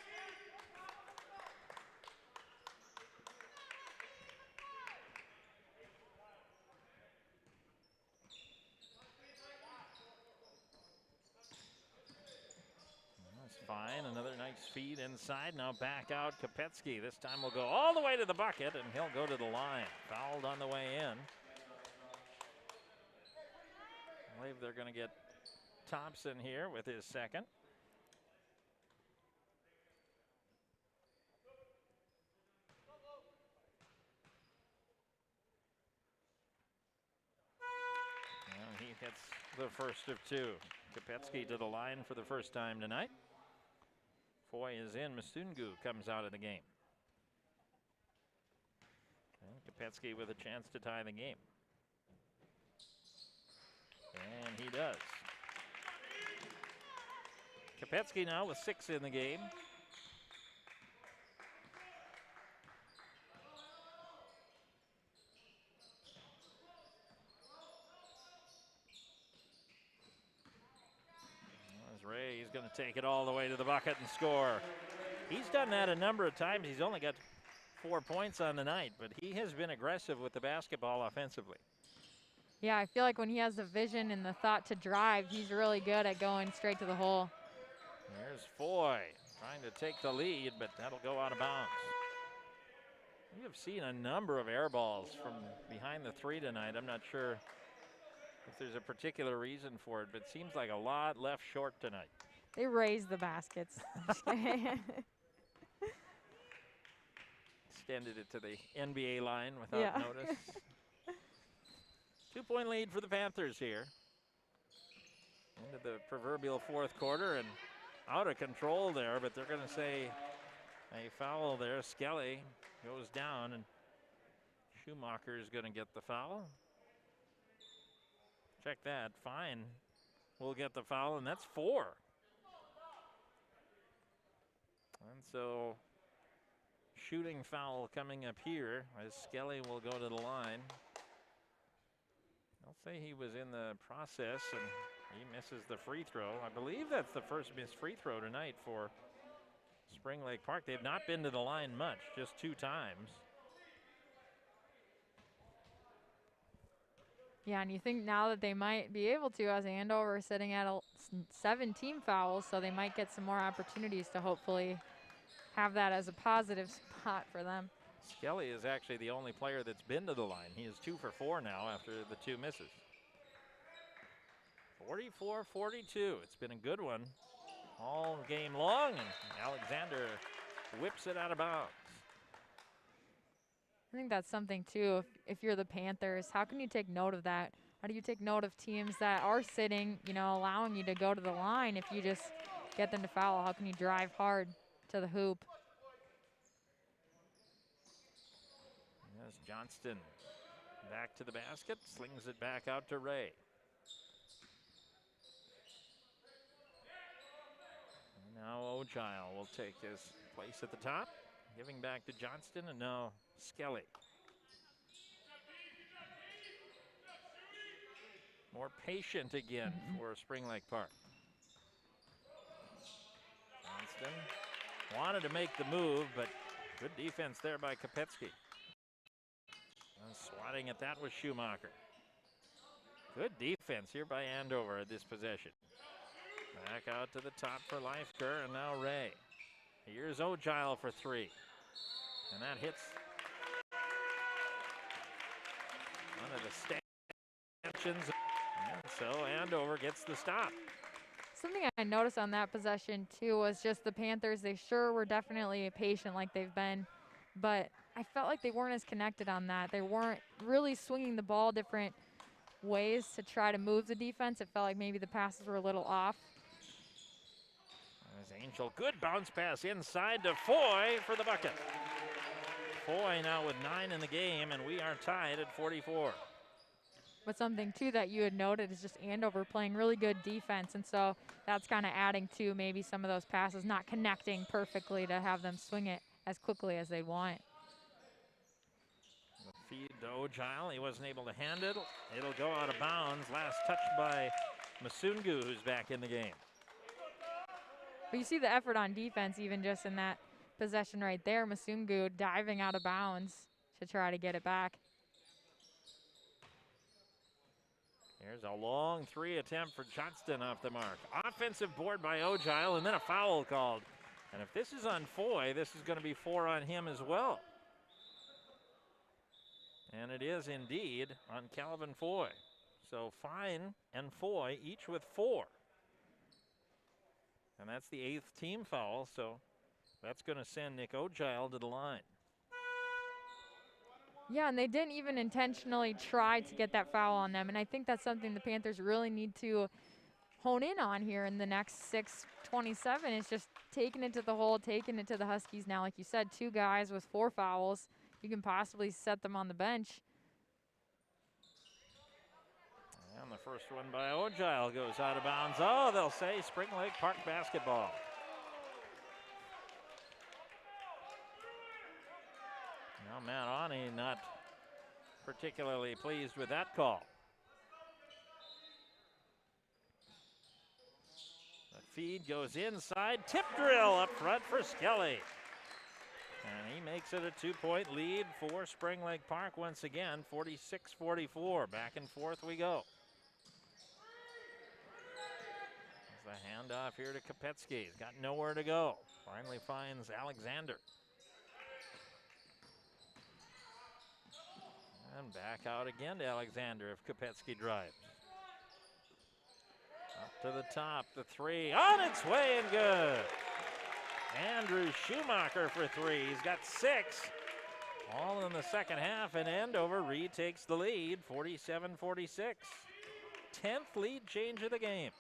That's Fine. Another nice feed inside. Now back out Kopetsky. This time will go all the way to the bucket, and he'll go to the line. Fouled on the way in. I believe they're going to get Thompson here with his second. And he hits the first of 2. Kopetsky to the line for the first time tonight. Foy is in. Masungu comes out of the game. And Kopetsky with a chance to tie the game. And he does. Kopetsky now with 6 in the game. As Ray, he's going to take it all the way to the bucket and score. He's done that a number of times. He's only got 4 points on the night, but he has been aggressive with the basketball offensively. Yeah, I feel like when he has the vision and the thought to drive, he's really good at going straight to the hole. There's Foy trying to take the lead, but that'll go out of bounds. We have seen a number of air balls from behind the 3 tonight. I'm not sure if there's a particular reason for it, but it seems like a lot left short tonight. They raise the baskets. Extended it to the NBA line without notice. 2-point lead for the Panthers here. Into the proverbial 4th quarter, and out of control there, but they're going to say a foul there. Skelly goes down, and Schumacher is going to get the foul. Check that. Fine will get the foul, and that's 4. And so shooting foul coming up here as Skelly will go to the line. I'll say he was in the process, and he misses the free throw. I believe that's the first missed free throw tonight for Spring Lake Park. They've not been to the line much, just 2 times. Yeah, and you think now that they might be able to, as Andover is sitting at 7 team fouls, so they might get some more opportunities to hopefully have that as a positive spot for them. Skelly is actually the only player that's been to the line. He is 2 for 4 now after the 2 misses. 44-42. It's been a good one all game long, and Alexander whips it out of bounds. I think that's something too. If you're the Panthers, how can you take note of that? How do you take note of teams that are sitting, you know, allowing you to go to the line if you just get them to foul? How can you drive hard to the hoop? Yes, Johnston back to the basket, slings it back out to Ray. And now Ogile will take his place at the top, giving back to Johnston, and now Skelly. More patient again for Spring Lake Park. Johnston wanted to make the move, but good defense there by Kopetsky. And swatting at that was Schumacher. Good defense here by Andover at this possession. Back out to the top for Leifker, and now Ray. Here's Ogile for 3. And that hits one of the stanchions. And so Andover gets the stop. Something I noticed on that possession too was just the Panthers, they sure were definitely patient like they've been, but I felt like they weren't as connected on that. They weren't really swinging the ball different ways to try to move the defense. It felt like maybe the passes were a little off. There's Angel, good bounce pass inside to Foy for the bucket. Foy now with 9 in the game, and we are tied at 44. But something too that you had noted is just Andover playing really good defense, and so that's kind of adding to maybe some of those passes not connecting perfectly to have them swing it as quickly as they want. The feed to Ogile, he wasn't able to hand it. It'll go out of bounds. Last touch by Masungu, who's back in the game. But you see the effort on defense even just in that possession right there. Masungu diving out of bounds to try to get it back. Here's a long 3 attempt for Johnston off the mark. Offensive board by Ogile, and then a foul called. And if this is on Foy, this is going to be 4 on him as well. And it is indeed on Calvin Foy. So Fine and Foy each with 4. And that's the 8th team foul, so that's going to send Nick Ogile to the line. Yeah, and they didn't even intentionally try to get that foul on them, and I think that's something the Panthers really need to hone in on here in the next 6:27 is just taking it to the hole, taking it to the Huskies now. Like you said, 2 guys with 4 fouls. You can possibly set them on the bench. And the first one by Ogile goes out of bounds. Oh, they'll say Spring Lake Park basketball. Now Matt Awney not particularly pleased with that call. The feed goes inside. Tip drill up front for Skelly. And he makes it a 2-point lead for Spring Lake Park once again, 46-44. Back and forth we go. There's the handoff here to Kopetsky. He's got nowhere to go. Finally finds Alexander. And back out again to Alexander if Kopetsky drives. Up to the top, the 3 on its way and good. Andrew Schumacher for 3. He's got 6. All in the second half, and Andover retakes the lead, 47-46. 10th lead change of the game.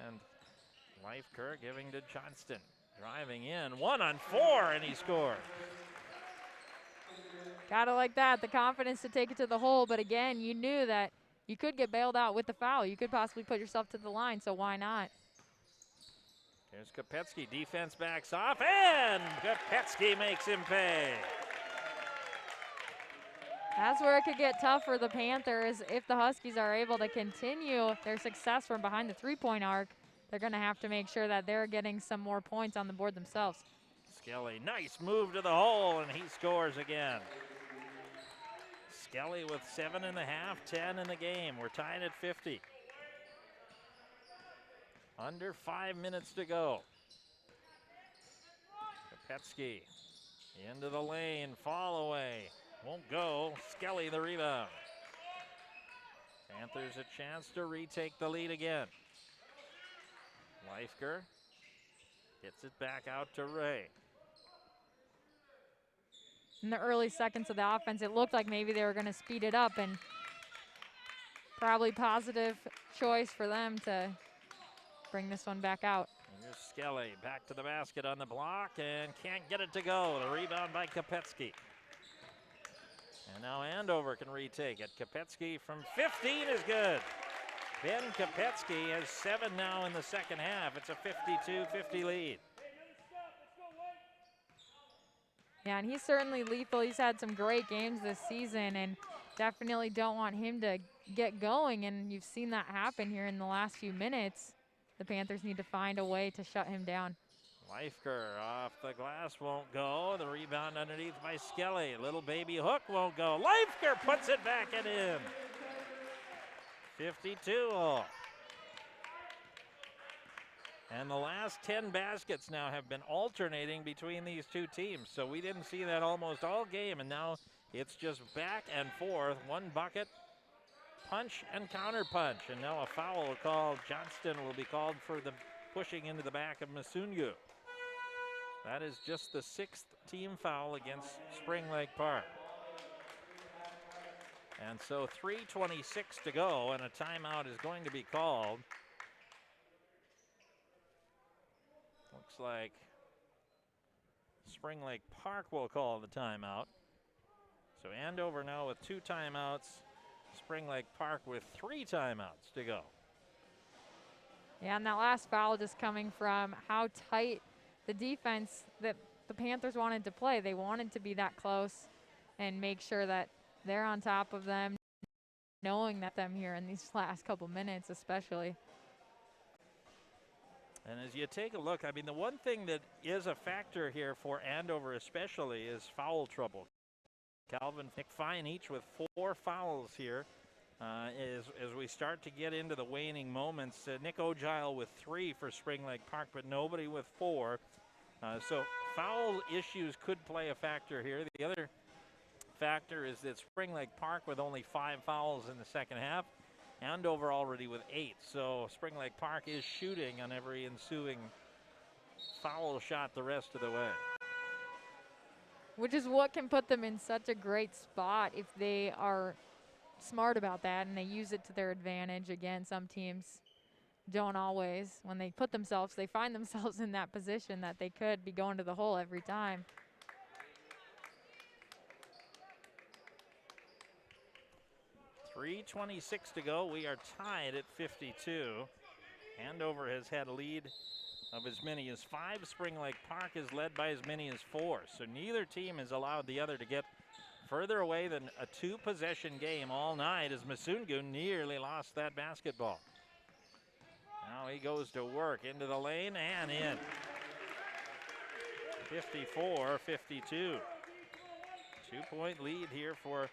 And Leifker giving to Johnston. Driving in, 1-on-4, and he scores. Gotta like that, the confidence to take it to the hole, but again, you knew that you could get bailed out with the foul. You could possibly put yourself to the line, so why not? Here's Kopetsky, defense backs off, and Kopetsky makes him pay. That's where it could get tough for the Panthers. If the Huskies are able to continue their success from behind the 3-point arc, they're gonna have to make sure that they're getting some more points on the board themselves. Skelly, nice move to the hole, and he scores again. Skelly with 7.5, 10 in the game. We're tied at 50. Under 5 minutes to go. Kopetsky into the lane, fall away. Won't go. Skelly the rebound. Panthers a chance to retake the lead again. Leifker gets it back out to Ray. In the early seconds of the offense, it looked like maybe they were going to speed it up, and probably positive choice for them to bring this one back out. And here's Skelly back to the basket on the block and can't get it to go. The rebound by Kopetsky. And now Andover can retake it. Kopetsky from 15 is good. Ben Kopetsky has 7 now in the second half. It's a 52-50 lead. Yeah, and he's certainly lethal. He's had some great games this season, and definitely don't want him to get going, and you've seen that happen here in the last few minutes. The Panthers need to find a way to shut him down. Leifker off the glass won't go. The rebound underneath by Skelly. Little baby hook won't go. Leifker puts it back and in. 52 all. And the last 10 baskets now have been alternating between these two teams. So we didn't see that almost all game, and now it's just back and forth. One bucket, punch and counter punch. And now a foul called. Johnston will be called for the pushing into the back of Masungu. That is just the 6th team foul against Spring Lake Park. And so 3:26 to go, and a timeout is going to be called. Looks like Spring Lake Park will call the timeout. So Andover now with 2 timeouts. Spring Lake Park with 3 timeouts to go. Yeah, and that last foul just coming from how tight the defense that the Panthers wanted to play. They wanted to be that close and make sure that they're on top of them, knowing that them here in these last couple minutes especially. And as you take a look, I mean, the one thing that is a factor here for Andover especially is foul trouble. Calvin, Nick Fine each with 4 fouls here as we start to get into the waning moments. Nick Ogile with 3 for Spring Lake Park, but nobody with 4. So foul issues could play a factor here. The other factor is that Spring Lake Park with only 5 fouls in the second half. Andover already with 8. So Spring Lake Park is shooting on every ensuing foul shot the rest of the way. Which is what can put them in such a great spot if they are smart about that and they use it to their advantage. Again, some teams don't always. When they put themselves, they find themselves in that position that they could be going to the hole every time. .326 to go. We are tied at 52. Andover has had a lead of as many as 5. Spring Lake Park is led by as many as 4. So neither team has allowed the other to get further away than a 2-possession game all night as Masungu nearly lost that basketball. Now he goes to work into the lane and in. 54-52. 2-point lead here for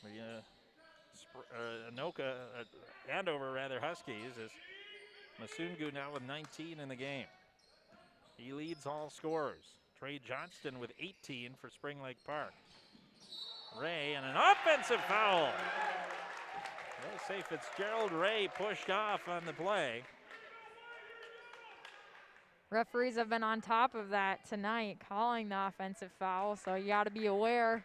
the Andover Huskies as Masungu now with 19 in the game. He leads all scorers. Trey Johnston with 18 for Spring Lake Park. Ray and an offensive foul. We'll say Fitzgerald Ray pushed off on the play. Referees have been on top of that tonight, calling the offensive foul, so you got to be aware.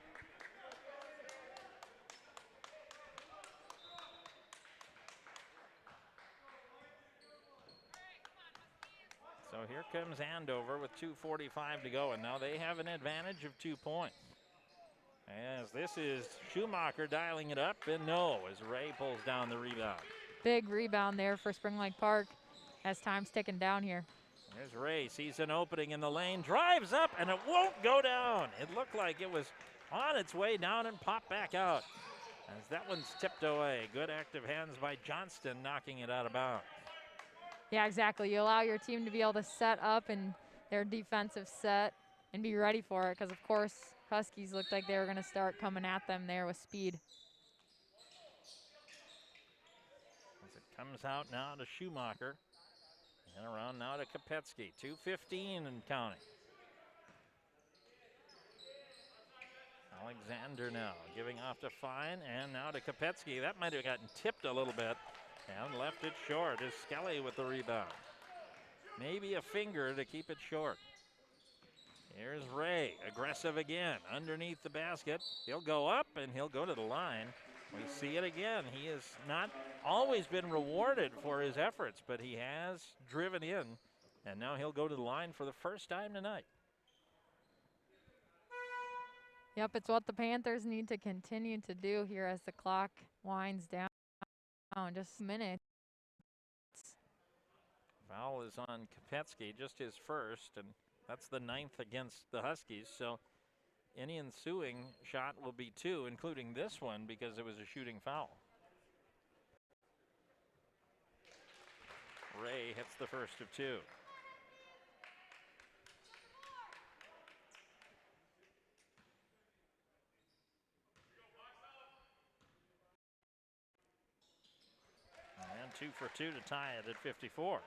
So here comes Andover with 2:45 to go, and now they have an advantage of 2 points. As this is Schumacher dialing it up, and no, as Ray pulls down the rebound. Big rebound there for Spring Lake Park as time's ticking down here. There's Ray, sees an opening in the lane, drives up, and it won't go down. It looked like it was on its way down and popped back out. As that one's tipped away. Good active hands by Johnston, knocking it out of bounds. Yeah, exactly. You allow your team to be able to set up in their defensive set and be ready for it because, of course, Huskies looked like they were going to start coming at them there with speed. As it comes out now to Schumacher. And around now to Kopetsky. 2:15 and counting. Alexander now giving off to Fine, and now to Kopetsky. That might have gotten tipped a little bit and left it short. Is Skelly with the rebound. Maybe a finger to keep it short. Here's Ray, aggressive again, underneath the basket. He'll go up and he'll go to the line. We see it again. He has not always been rewarded for his efforts, but he has driven in, and now he'll go to the line for the first time tonight. Yep, it's what the Panthers need to continue to do here as the clock winds down. Just a minute. Foul is on Kopetsky, just his first, and that's the 9th against the Huskies. So any ensuing shot will be 2, including this one, because it was a shooting foul. Ray hits the first of 2. And 2 for 2 to tie it at 54.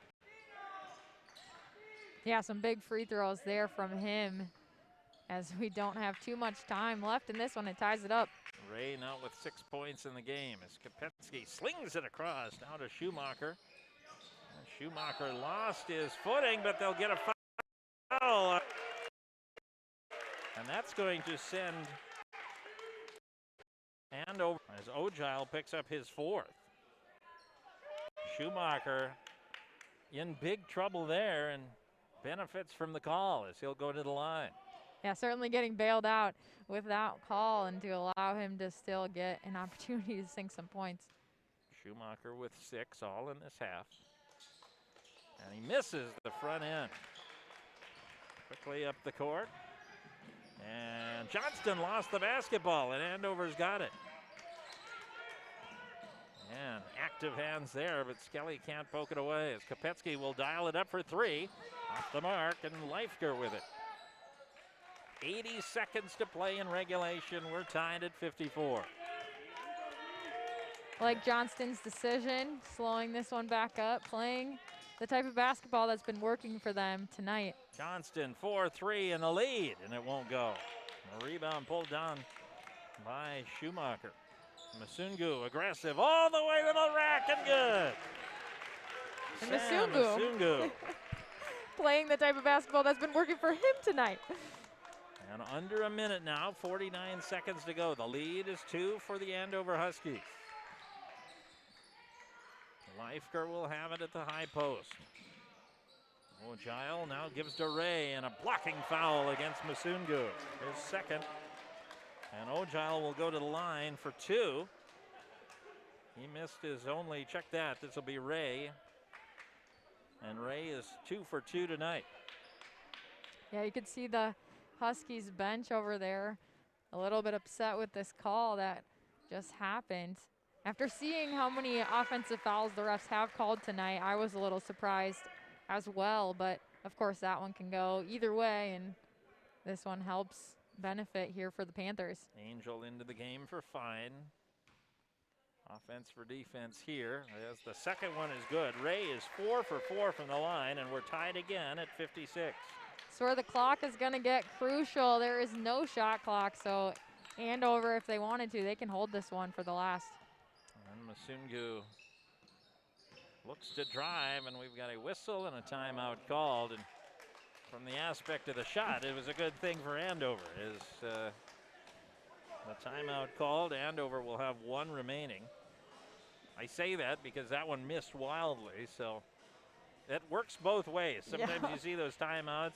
Yeah, some big free throws there from him as we don't have too much time left in this one. It ties it up. Ray now with 6 points in the game as Kopetsky slings it across now to Schumacher. And Schumacher lost his footing, but they'll get a foul. And that's going to send Andover as Ogile picks up his 4th. Schumacher in big trouble there and benefits from the call as he'll go to the line. Yeah, certainly getting bailed out with that call and to allow him to still get an opportunity to sink some points. Schumacher with 6 all in this half. And he misses the front end. Quickly up the court. And Johnston lost the basketball and Andover's got it. And active hands there, but Skelly can't poke it away as Kopetsky will dial it up for 3. Off the mark, and Leifker with it. 80 seconds to play in regulation. We're tied at 54. Like Johnston's decision, slowing this one back up, playing the type of basketball that's been working for them tonight. Johnston 4-3 in the lead, and it won't go. A rebound pulled down by Schumacher. Masungu aggressive all the way to the rack and good. And Sam Masungu. Playing the type of basketball that's been working for him tonight. And under a minute now, 49 seconds to go. The lead is 2 for the Andover Huskies. Leifker will have it at the high post. Ogile now gives to Ray, and a blocking foul against Masungu. His second. And Ogile will go to the line for 2. He missed his only, check that, this will be Ray. And Ray is 2 for 2 tonight. Yeah, you could see the Huskies bench over there a little bit upset with this call that just happened. After seeing how many offensive fouls the refs have called tonight, I was a little surprised as well. But, of course, that one can go either way, and this one helps benefit here for the Panthers. Angel into the game for Fine. Offense for defense here. As the second one is good. Ray is 4 for 4 from the line, and we're tied again at 56. So where the clock is going to get crucial. There is no shot clock, so Andover, if they wanted to, they can hold this one for the last. And Masungu looks to drive, and we've got a whistle and a timeout called. And from the aspect of the shot, it was a good thing for Andover. The timeout called, Andover will have 1 remaining. I say that because that one missed wildly, so it works both ways. Sometimes you see those timeouts,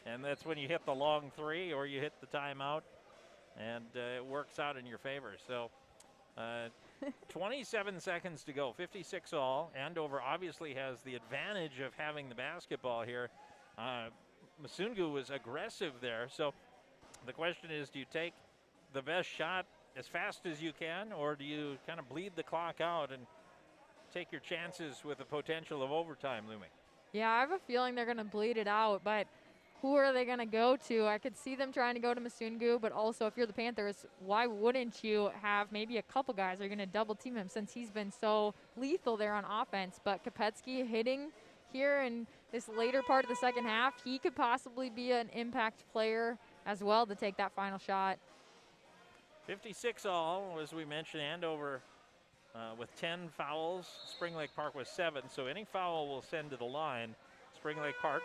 and that's when you hit the long 3 or you hit the timeout, and it works out in your favor. So 27 seconds to go, 56 all. Andover obviously has the advantage of having the basketball here. Masungu was aggressive there. So the question is, do you take the best shot as fast as you can, or do you kind of bleed the clock out and take your chances with the potential of overtime looming? Yeah, I have a feeling they're going to bleed it out, but who are they going to go to? I could see them trying to go to Masungu, but also if you're the Panthers, why wouldn't you have maybe a couple guys are going to double team him since he's been so lethal there on offense? But Kopetsky hitting here in this later part of the second half, he could possibly be an impact player as well to take that final shot. 56 all, as we mentioned. Andover with 10 fouls. Spring Lake Park with 7. So any foul will send to the line. Spring Lake Park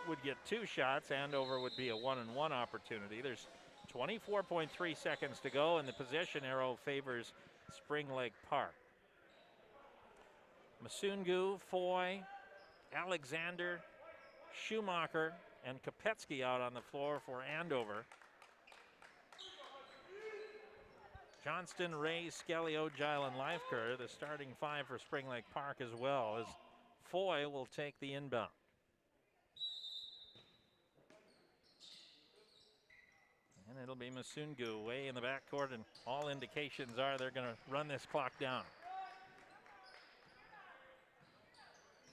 would get 2 shots. Andover would be a 1-and-1 opportunity. There's 24.3 seconds to go, and the possession arrow favors Spring Lake Park. Masungu, Foy, Alexander, Schumacher, and Kopetsky out on the floor for Andover. Johnston, Ray, Skelly, Ogile, and Leifker, the starting 5 for Spring Lake Park as well, as Foy will take the inbound. And it'll be Masungu way in the backcourt, and all indications are they're going to run this clock down.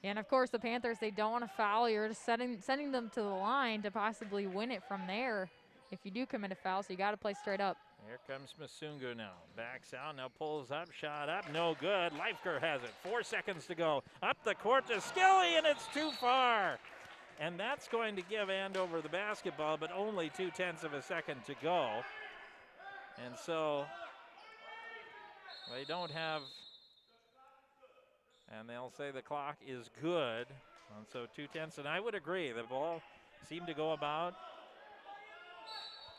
And of course, the Panthers, they don't want to foul. You're just sending them to the line to possibly win it from there if you do commit a foul, so you got to play straight up. Here comes Masungu now. Backs out, now pulls up, shot up, no good. Leifker has it, 4 seconds to go. Up the court to Skelly, and it's too far. And that's going to give Andover the basketball, but only 0.2 of a second to go. And so they don't have, and they'll say the clock is good. And so 0.2, and I would agree, the ball seemed to go about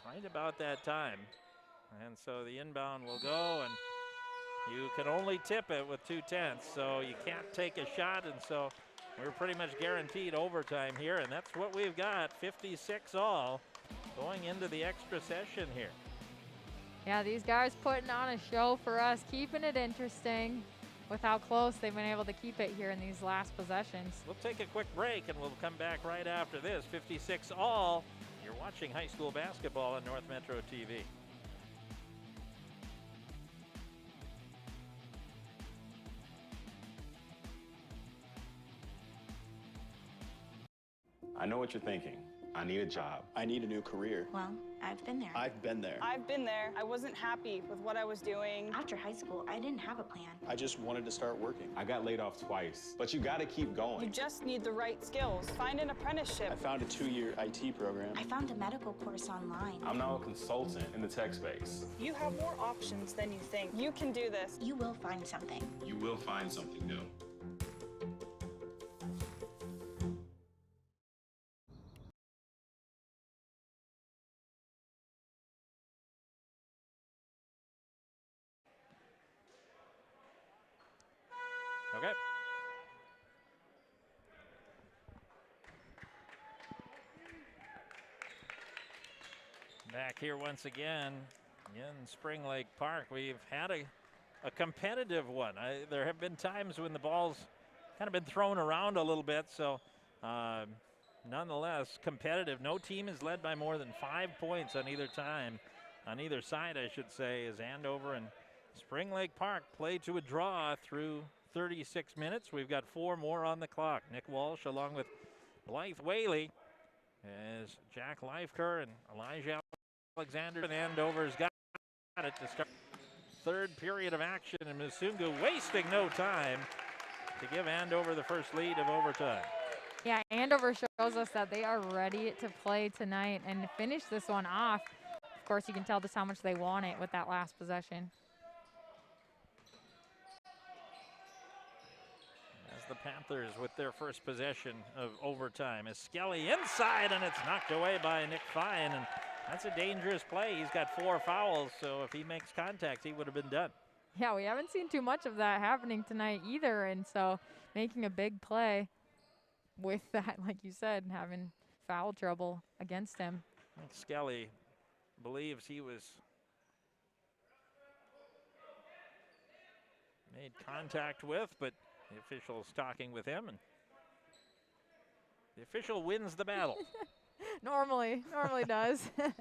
right about that time. And so the inbound will go, and you can only tip it with 0.2, so you can't take a shot, and so we're pretty much guaranteed overtime here, and that's what we've got, 56 all, going into the extra session here. Yeah, these guys putting on a show for us, keeping it interesting with how close they've been able to keep it here in these last possessions. We'll take a quick break, and we'll come back right after this. 56 all. You're watching high school basketball on North Metro TV. I know what you're thinking. I need a job. I need a new career. Well, I've been there. I've been there. I've been there. I wasn't happy with what I was doing. After high school, I didn't have a plan. I just wanted to start working. I got laid off twice, but you gotta keep going. You just need the right skills. Find an apprenticeship. I found a 2-year IT program. I found a medical course online. I'm now a consultant in the tech space. You have more options than you think. You can do this. You will find something. You will find something new. Okay. Back here once again in Spring Lake Park. We've had a competitive one. There have been times when the ball's kind of been thrown around a little bit, so nonetheless competitive. No team is led by more than 5 points on either side, I should say, as Andover and Spring Lake Park play to a draw through 36 minutes. We've got 4 more on the clock. Nick Walsh along with Blythe Whaley as Jack Leifker and Elijah Alexander, and Andover's got it to start third period of action, and Masungu wasting no time to give Andover the first lead of overtime. Yeah, Andover shows us that they are ready to play tonight and finish this one off. Of course, you can tell just how much they want it with that last possession. The Panthers with their first possession of overtime. Is Skelly inside, and it's knocked away by Nick Fine, and that's a dangerous play. He's got 4 fouls, so if he makes contact, he would have been done. Yeah, we haven't seen too much of that happening tonight either, and so making a big play with that, like you said, having foul trouble against him. I think Skelly believes he was made contact with, but the official's talking with him, and the official wins the battle. Normally does. Yes,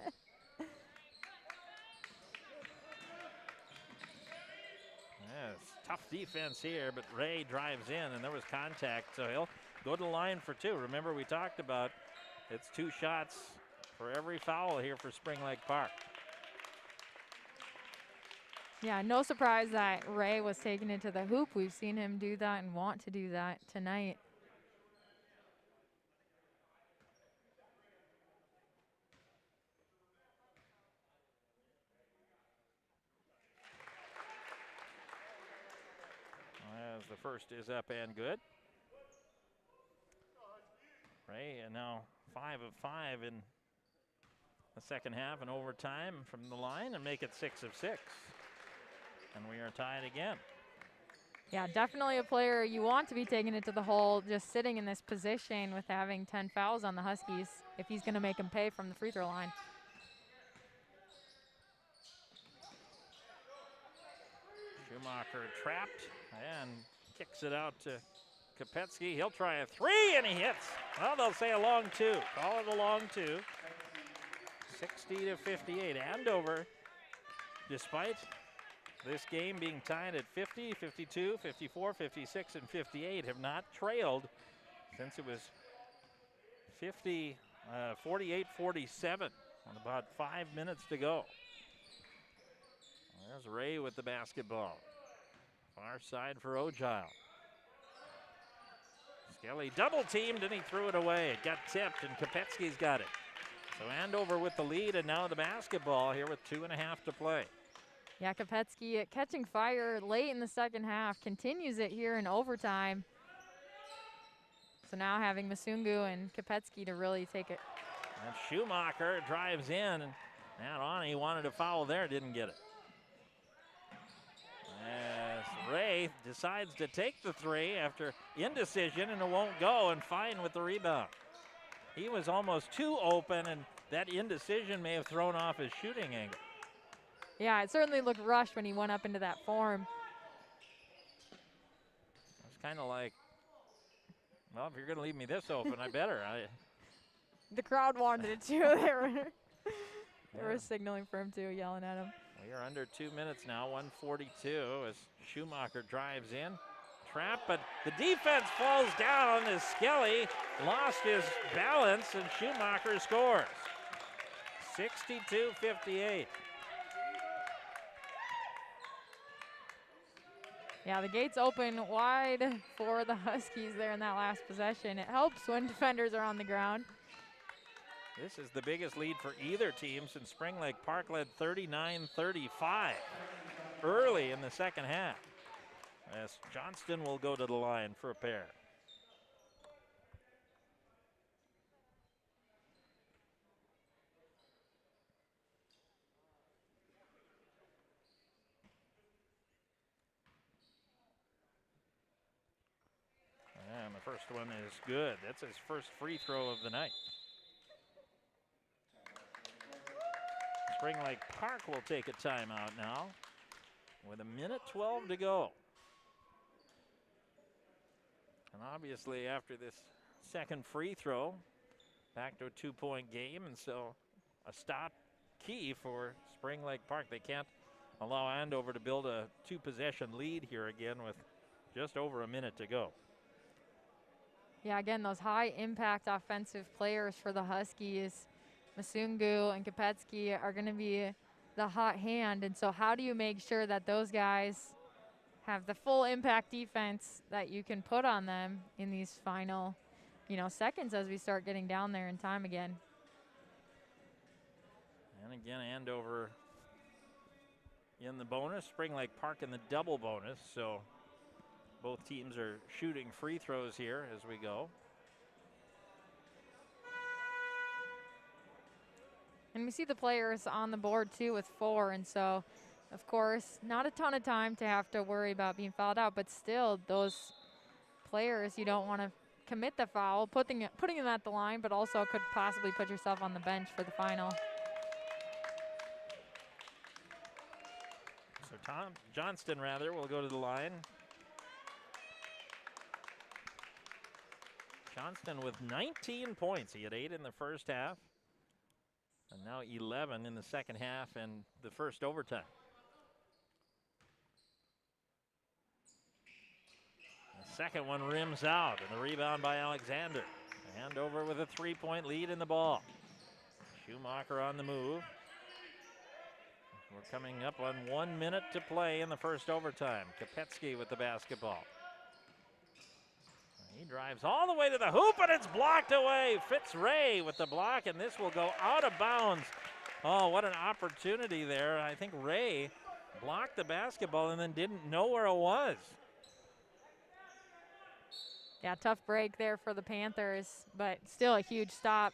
tough defense here, but Ray drives in, and there was contact, so he'll go to the line for 2. Remember, we talked about It's 2 shots for every foul here for Spring Lake Park. Yeah, no surprise that Ray was taking it to the hoop. We've seen him do that and want to do that tonight. As the first is up and good. Ray and now 5 of 5 in the second half and overtime from the line and make it 6 of 6. And we are tied again. Yeah, definitely a player you want to be taking it to the hole, just sitting in this position with having 10 fouls on the Huskies if he's going to make him pay from the free throw line. Schumacher trapped and kicks it out to Kopetsky. He'll try a 3 and he hits. Well, they'll say a long 2. Call it a long 2. 60-58. Andover, despite this game being tied at 50, 52, 54, 56, and 58, have not trailed since it was 48-47 and about 5 minutes to go. There's Ray with the basketball. Far side for Ogile. Skelly double teamed and he threw it away. It got tipped and Kopetsky's got it. So Andover with the lead and now the basketball here with 2.5 to play. Yeah, Kopetsky catching fire late in the second half, continues it here in overtime. So now having Masungu and Kopetsky to really take it. And Schumacher drives in and Ani wanted a foul there, didn't get it. As Ray decides to take the 3 after indecision and it won't go, and Fine with the rebound. He was almost too open and that indecision may have thrown off his shooting angle. Yeah, it certainly looked rushed when he went up into that form. It's kind of like, well, if you're going to leave me this open, I better. The crowd wanted it too. They were signaling for him too, yelling at him. We are under 2 minutes now, 142 as Schumacher drives in. Trap, but the defense falls down as Skelly lost his balance and Schumacher scores. 62-58. Yeah, the gates open wide for the Huskies there in that last possession. It helps when defenders are on the ground. This is the biggest lead for either team since Spring Lake Park led 39-35 early in the second half. As Johnston will go to the line for a pair. And the first one is good. That's his first free throw of the night. Spring Lake Park will take a timeout now with 1:12 to go. And obviously after this second free throw, back to a 2-point game, and so a stop key for Spring Lake Park. They can't allow Andover to build a 2-possession lead here again with just over a minute to go. Yeah, again, those high impact offensive players for the Huskies, Masungu and Kopetsky, are going to be the hot hand. And so how do you make sure that those guys have the full impact defense that you can put on them in these final, seconds as we start getting down there in time again? And again, Andover in the bonus, Spring Lake Park in the double bonus. So both teams are shooting free throws here as we go. And we see the players on the board too with 4, and so of course not a ton of time to have to worry about being fouled out, but still those players, you don't want to commit the foul, putting them at the line, but also could possibly put yourself on the bench for the final. So Johnston will go to the line. Johnston with 19 points. He had 8 in the first half. And now 11 in the second half and the first overtime. The second one rims out, and the rebound by Alexander. Andover with a 3-point lead in the ball. Schumacher on the move. We're coming up on 1 minute to play in the first overtime. Kopetsky with the basketball. He drives all the way to the hoop, and it's blocked away. Fitzray with the block, and this will go out of bounds. Oh, what an opportunity there. I think Ray blocked the basketball and then didn't know where it was. Yeah, tough break there for the Panthers, but still a huge stop.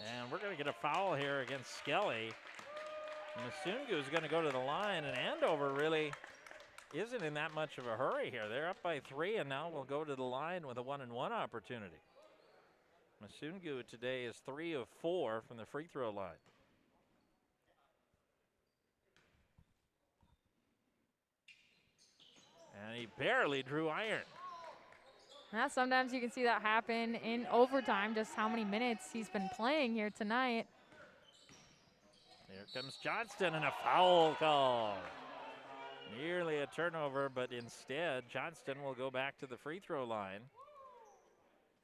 And we're going to get a foul here against Skelly. Masungu is going to go to the line, and Andover really isn't in that much of a hurry here. They're up by 3, and now we'll go to the line with a 1-and-1 opportunity. Masungu today is 3 of 4 from the free throw line. And he barely drew iron. Now, sometimes you can see that happen in overtime, just how many minutes he's been playing here tonight. Here comes Johnston, and a foul call. Nearly a turnover, but instead Johnston will go back to the free throw line.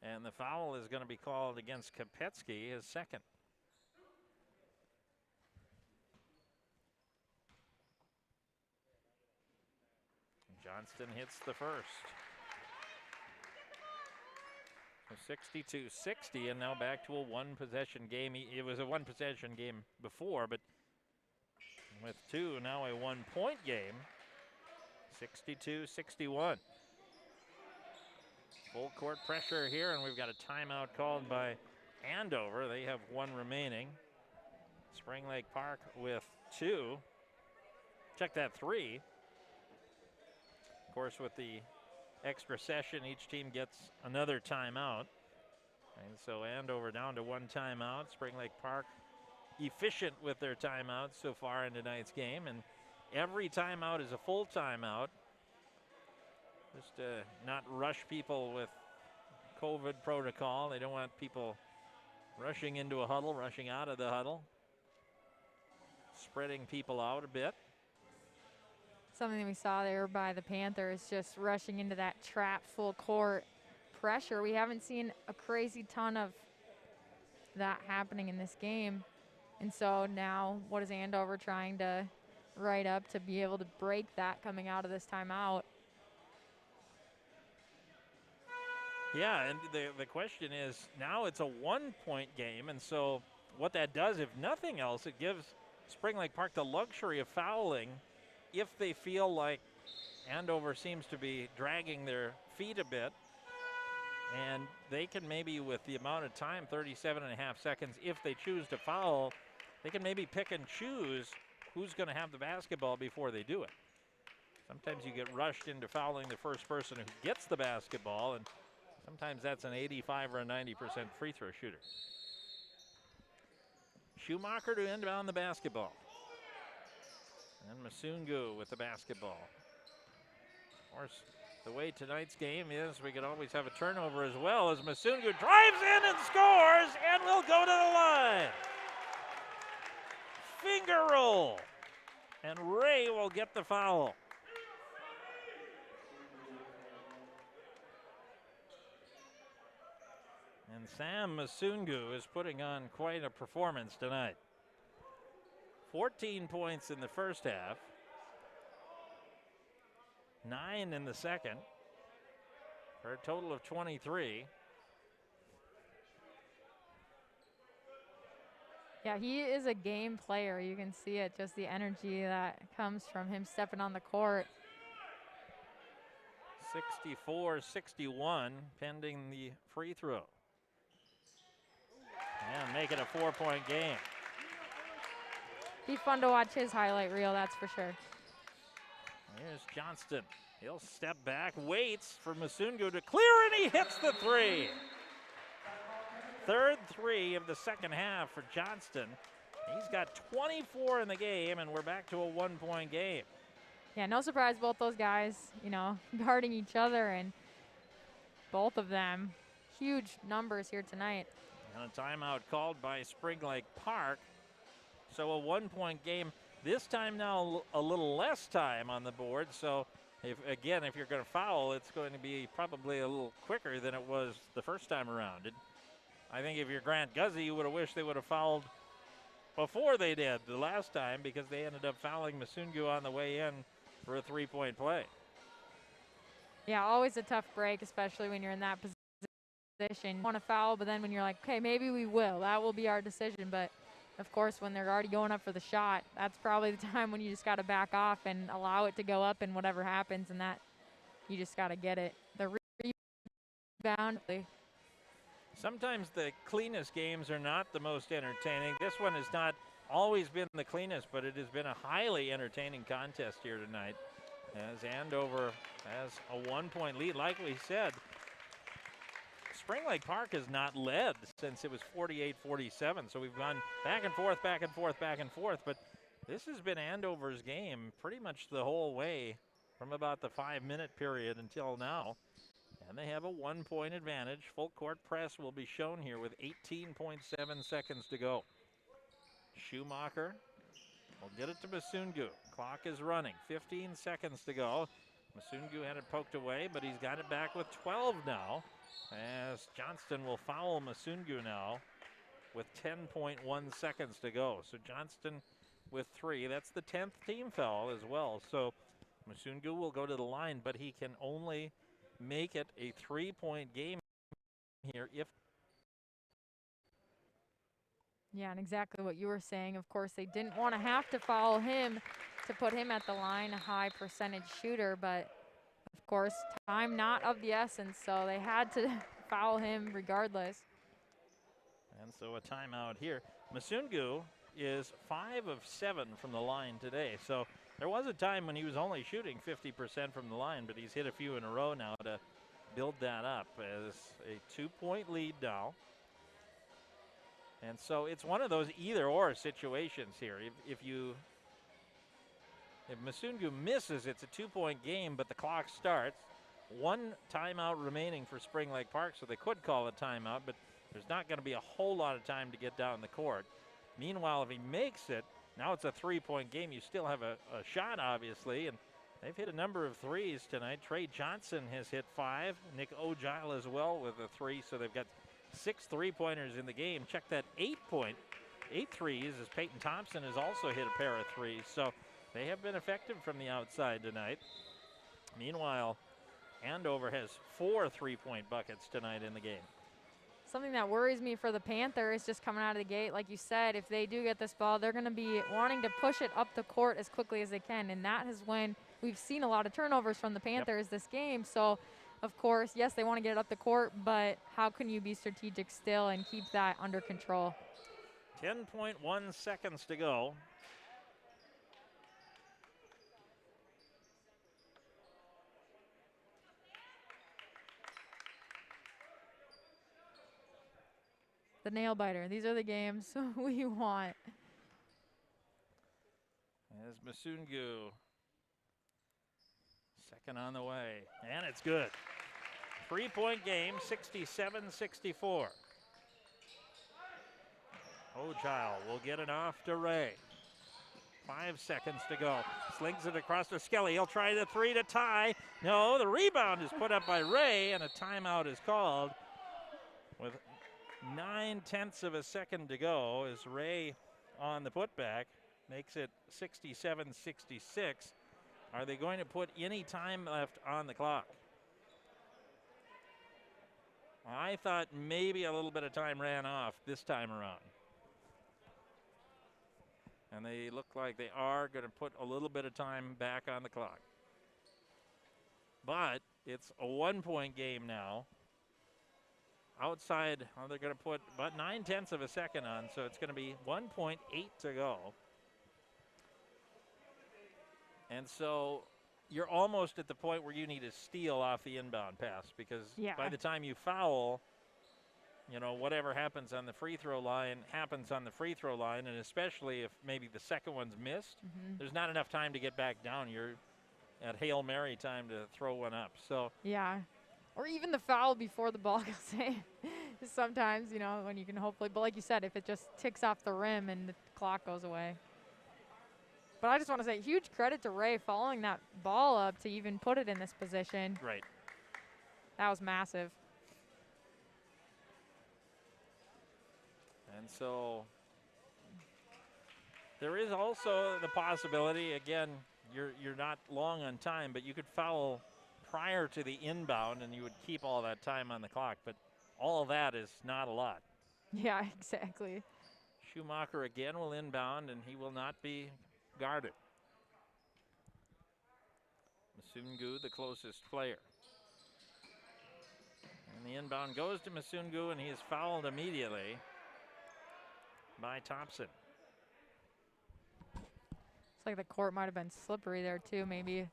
And the foul is going to be called against Kopetsky, his second. Johnston hits the first. 62-60, and now back to a one-possession game. It was a one-possession game before, but with 2, now a one-point game. 62-61. Full court pressure here, and we've got a timeout called by Andover. They have 1 remaining. Spring Lake Park with 2. Check that, 3. Of course, with the extra session, each team gets another timeout. And so Andover down to 1 timeout. Spring Lake Park efficient with their timeouts so far in tonight's game. And every timeout is a full timeout. Just to not rush people with COVID protocol. They don't want people rushing into a huddle, rushing out of the huddle. Spreading people out a bit. Something we saw there by the Panthers, just rushing into that trap full court pressure. We haven't seen a crazy ton of that happening in this game. And so now what is Andover trying to write up to be able to break that coming out of this timeout? Yeah, and the question is, now it's a 1-point game, and so what that does, if nothing else, it gives Spring Lake Park the luxury of fouling if they feel like Andover seems to be dragging their feet a bit. And they can maybe, with the amount of time, 37.5 seconds, if they choose to foul, they can maybe pick and choose who's going to have the basketball before they do it. Sometimes you get rushed into fouling the first person who gets the basketball, and sometimes that's an 85 or a 90% free throw shooter. Schumacher to inbound the basketball. And Masungu with the basketball. Of course, the way tonight's game is, we could always have a turnover as well, as Masungu drives in and scores, and will go to the line. Finger roll. And Ray will get the foul. And Sam Masungu is putting on quite a performance tonight. 14 points in the first half, 9 in the second, for a total of 23. Yeah, he is a game player. You can see it, just the energy that comes from him stepping on the court. 64-61, pending the free throw. And make it a 4-point game. Be fun to watch his highlight reel, that's for sure. Here's Johnston. He'll step back, waits for Masungu to clear, and he hits the 3. Third 3 of the second half for Johnston. He's got 24 in the game, and we're back to a 1-point game. Yeah, no surprise, both those guys, you know, guarding each other, and both of them, huge numbers here tonight. And a timeout called by Spring Lake Park. So a 1-point game. This time now a little less time on the board, so if you're going to foul, it's going to be probably a little quicker than it was the first time around. I think if you're Grant Guzzi, you would have wished they would have fouled before they did the last time, because they ended up fouling Masungu on the way in for a three-point play. Yeah, always a tough break, especially when you're in that position. You want to foul, but then when you're like, okay, maybe we will. That will be our decision. But, of course, when they're already going up for the shot, that's probably the time when you just got to back off and allow it to go up, and whatever happens, and that you just got to get it. The rebound. Sometimes the cleanest games are not the most entertaining. This one has not always been the cleanest, but it has been a highly entertaining contest here tonight, as Andover has a 1-point lead. Like we said, Spring Lake Park has not led since it was 48-47, so we've gone back and forth, back and forth, back and forth, but this has been Andover's game pretty much the whole way from about the 5-minute period until now. And they have a 1-point advantage. Full court press will be shown here with 18.7 seconds to go. Schumacher will get it to Masungu. Clock is running. 15 seconds to go. Masungu had it poked away, but he's got it back with 12 now, as Johnston will foul Masungu now with 10.1 seconds to go. So Johnston with 3. That's the 10th team foul as well. So Masungu will go to the line, but he can only make it a 3-point game here if. Yeah, and exactly what you were saying. Of course, they didn't want to have to foul him to put him at the line, a high percentage shooter, but of course, time not of the essence, so they had to foul him regardless. And so a timeout here. Masungu is 5 of 7 from the line today, so there was a time when he was only shooting 50% from the line, but he's hit a few in a row now to build that up as a 2-point lead now. And so it's one of those either-or situations here. If Masungu misses, it's a 2-point game, but the clock starts. 1 timeout remaining for Spring Lake Park, so they could call a timeout, but there's not going to be a whole lot of time to get down the court. Meanwhile, if he makes it, now it's a 3-point game. You still have a shot, obviously, and they've hit a number of threes tonight. Trey Johnson has hit 5. Nick Ogile as well with a 3, so they've got 6 3-pointers in the game. Check that 8 threes, as Peyton Thompson has also hit a pair of 3s. So they have been effective from the outside tonight. Meanwhile, Andover has 4 3-point buckets tonight in the game. Something that worries me for the Panthers just coming out of the gate, like you said, if they do get this ball, they're going to be wanting to push it up the court as quickly as they can, and that is when we've seen a lot of turnovers from the Panthers this game. So, of course, yes, they want to get it up the court, but how can you be strategic still and keep that under control? 10.1 seconds to go. The nail biter. These are the games we want. As Masungu, second on the way, and it's good. 3-point game, 67-64. Ogile will get it off to Ray. 5 seconds to go. Slings it across to Skelly. He'll try the 3 to tie. No, the rebound is put up by Ray, and a timeout is called with 9/10 of a second to go as Ray on the putback makes it 67-66. Are they going to put any time left on the clock? I thought maybe a little bit of time ran off this time around. And they look like they are going to put a little bit of time back on the clock. But it's a 1-point game now. Outside, they're going to put about 9/10 of a second on, so it's going to be 1.8 to go. And so you're almost at the point where you need to steal off the inbound pass, because by the time you foul, you know, whatever happens on the free throw line happens on the free throw line, and especially if maybe the second one's missed, there's not enough time to get back down. You're at Hail Mary time to throw one up. So yeah. Or even the foul before the ball goes in. Sometimes, you know, when you can hopefully, but like you said, if it just ticks off the rim and the clock goes away. But I just want to say huge credit to Ray following that ball up to even put it in this position. Right. That was massive. And so there is also the possibility, again, you're not long on time, but you could foul prior to the inbound and you would keep all that time on the clock. But all that is not a lot. Yeah, exactly. Schumacher again will inbound, and he will not be guarded. Masungu, the closest player. And the inbound goes to Masungu, and he is fouled immediately by Thompson. It's like the court might have been slippery there too, maybe.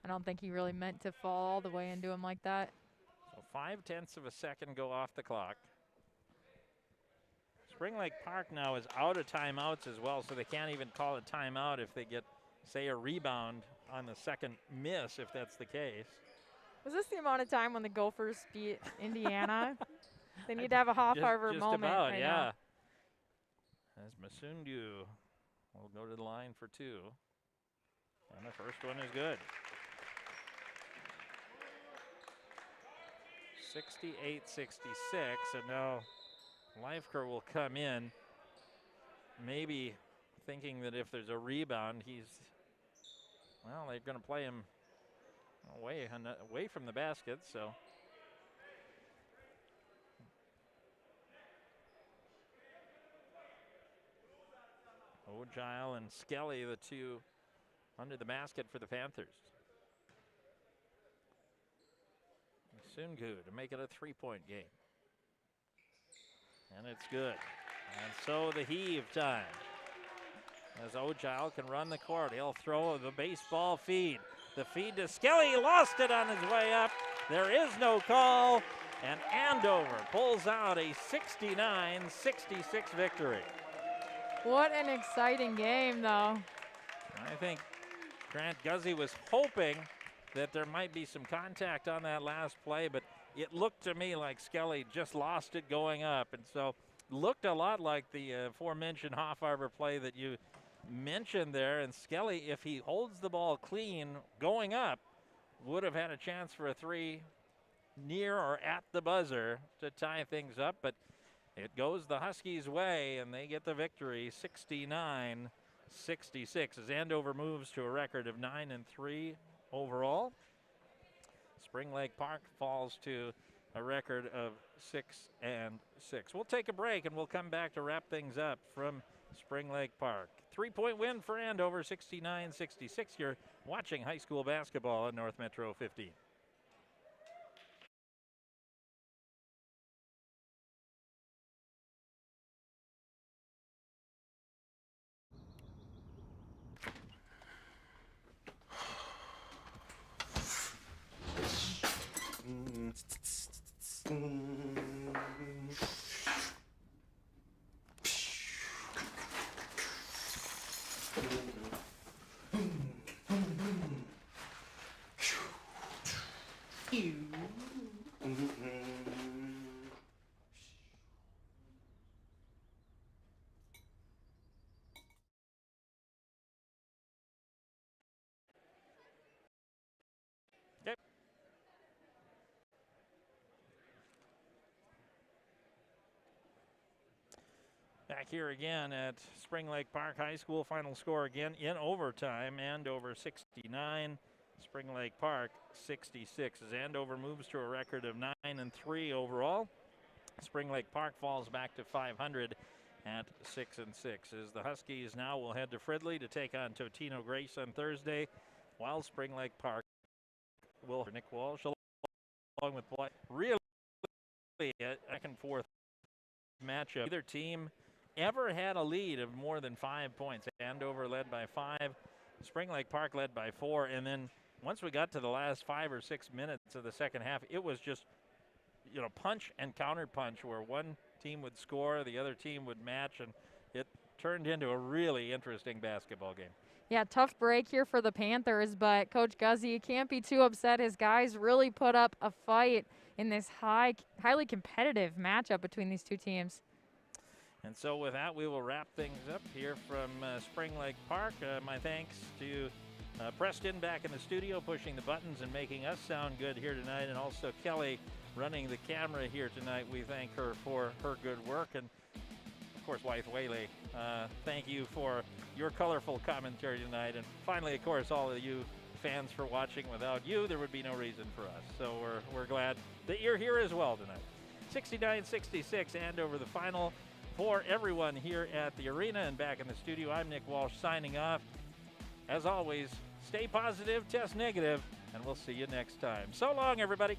I don't think he really meant to fall all the way into him like that. So 0.5 of a second go off the clock. Spring Lake Park now is out of timeouts as well, so they can't even call a timeout if they get, say, a rebound on the second miss, if that's the case. Was this the amount of time when the Gophers beat Indiana? They need to have a Hoff-Harvard just moment about, right yeah. now. As Masungu will go to the line for two. And the first one is good. 68-66, and now Leifker will come in, maybe thinking that if there's a rebound, they're going to play him away from the basket, so. Ogile and Skelly, the two under the basket for the Panthers. Sungu to make it a three-point game. And it's good. And so the heave time. As Ogile can run the court, he'll throw the baseball feed. The feed to Skelly, lost it on his way up. There is no call, and Andover pulls out a 69-66 victory. What an exciting game, though. I think Grant Guzzi was hoping that there might be some contact on that last play, but it looked to me like Skelly just lost it going up, and so looked a lot like the aforementioned Hoff-Harvard play that you mentioned there. And Skelly, if he holds the ball clean going up, would have had a chance for a three near or at the buzzer to tie things up, but it goes the Huskies' way, and they get the victory, 69-66, as Andover moves to a record of 9-3 overall. Spring Lake Park falls to a record of 6-6. We'll take a break, and we'll come back to wrap things up from Spring Lake Park. 3-point win for Andover, 69-66. You're watching high school basketball on North Metro 15. Back here again at Spring Lake Park High School. Final score again in overtime. Andover 69, Spring Lake Park 66. As Andover moves to a record of 9-3 overall, Spring Lake Park falls back to 500 at 6-6. As the Huskies now will head to Fridley to take on Totino Grace on Thursday, while Spring Lake Park will Nick Walsh along with really a back and forth matchup. Either team ever had a lead of more than 5 points. Andover led by 5, Spring Lake Park led by 4, and then once we got to the last 5 or 6 minutes of the second half, it was just, punch and counter punch, where one team would score, the other team would match, and it turned into a really interesting basketball game. Yeah, tough break here for the Panthers, but Coach Guzzi, you can't be too upset. His guys really put up a fight in this highly competitive matchup between these two teams. And so with that, we will wrap things up here from Spring Lake Park. My thanks to Preston back in the studio, pushing the buttons and making us sound good here tonight, and also Kelly running the camera here tonight. We thank her for her good work. And of course, Wythe Whaley, thank you for your colorful commentary tonight. And finally, of course, all of you fans for watching. Without you, there would be no reason for us. So we're glad that you're here as well tonight. 69-66, Andover, the final for everyone here at the arena. And back in the studio, I'm Nick Walsh signing off. As always, stay positive, test negative, and we'll see you next time. So long, everybody.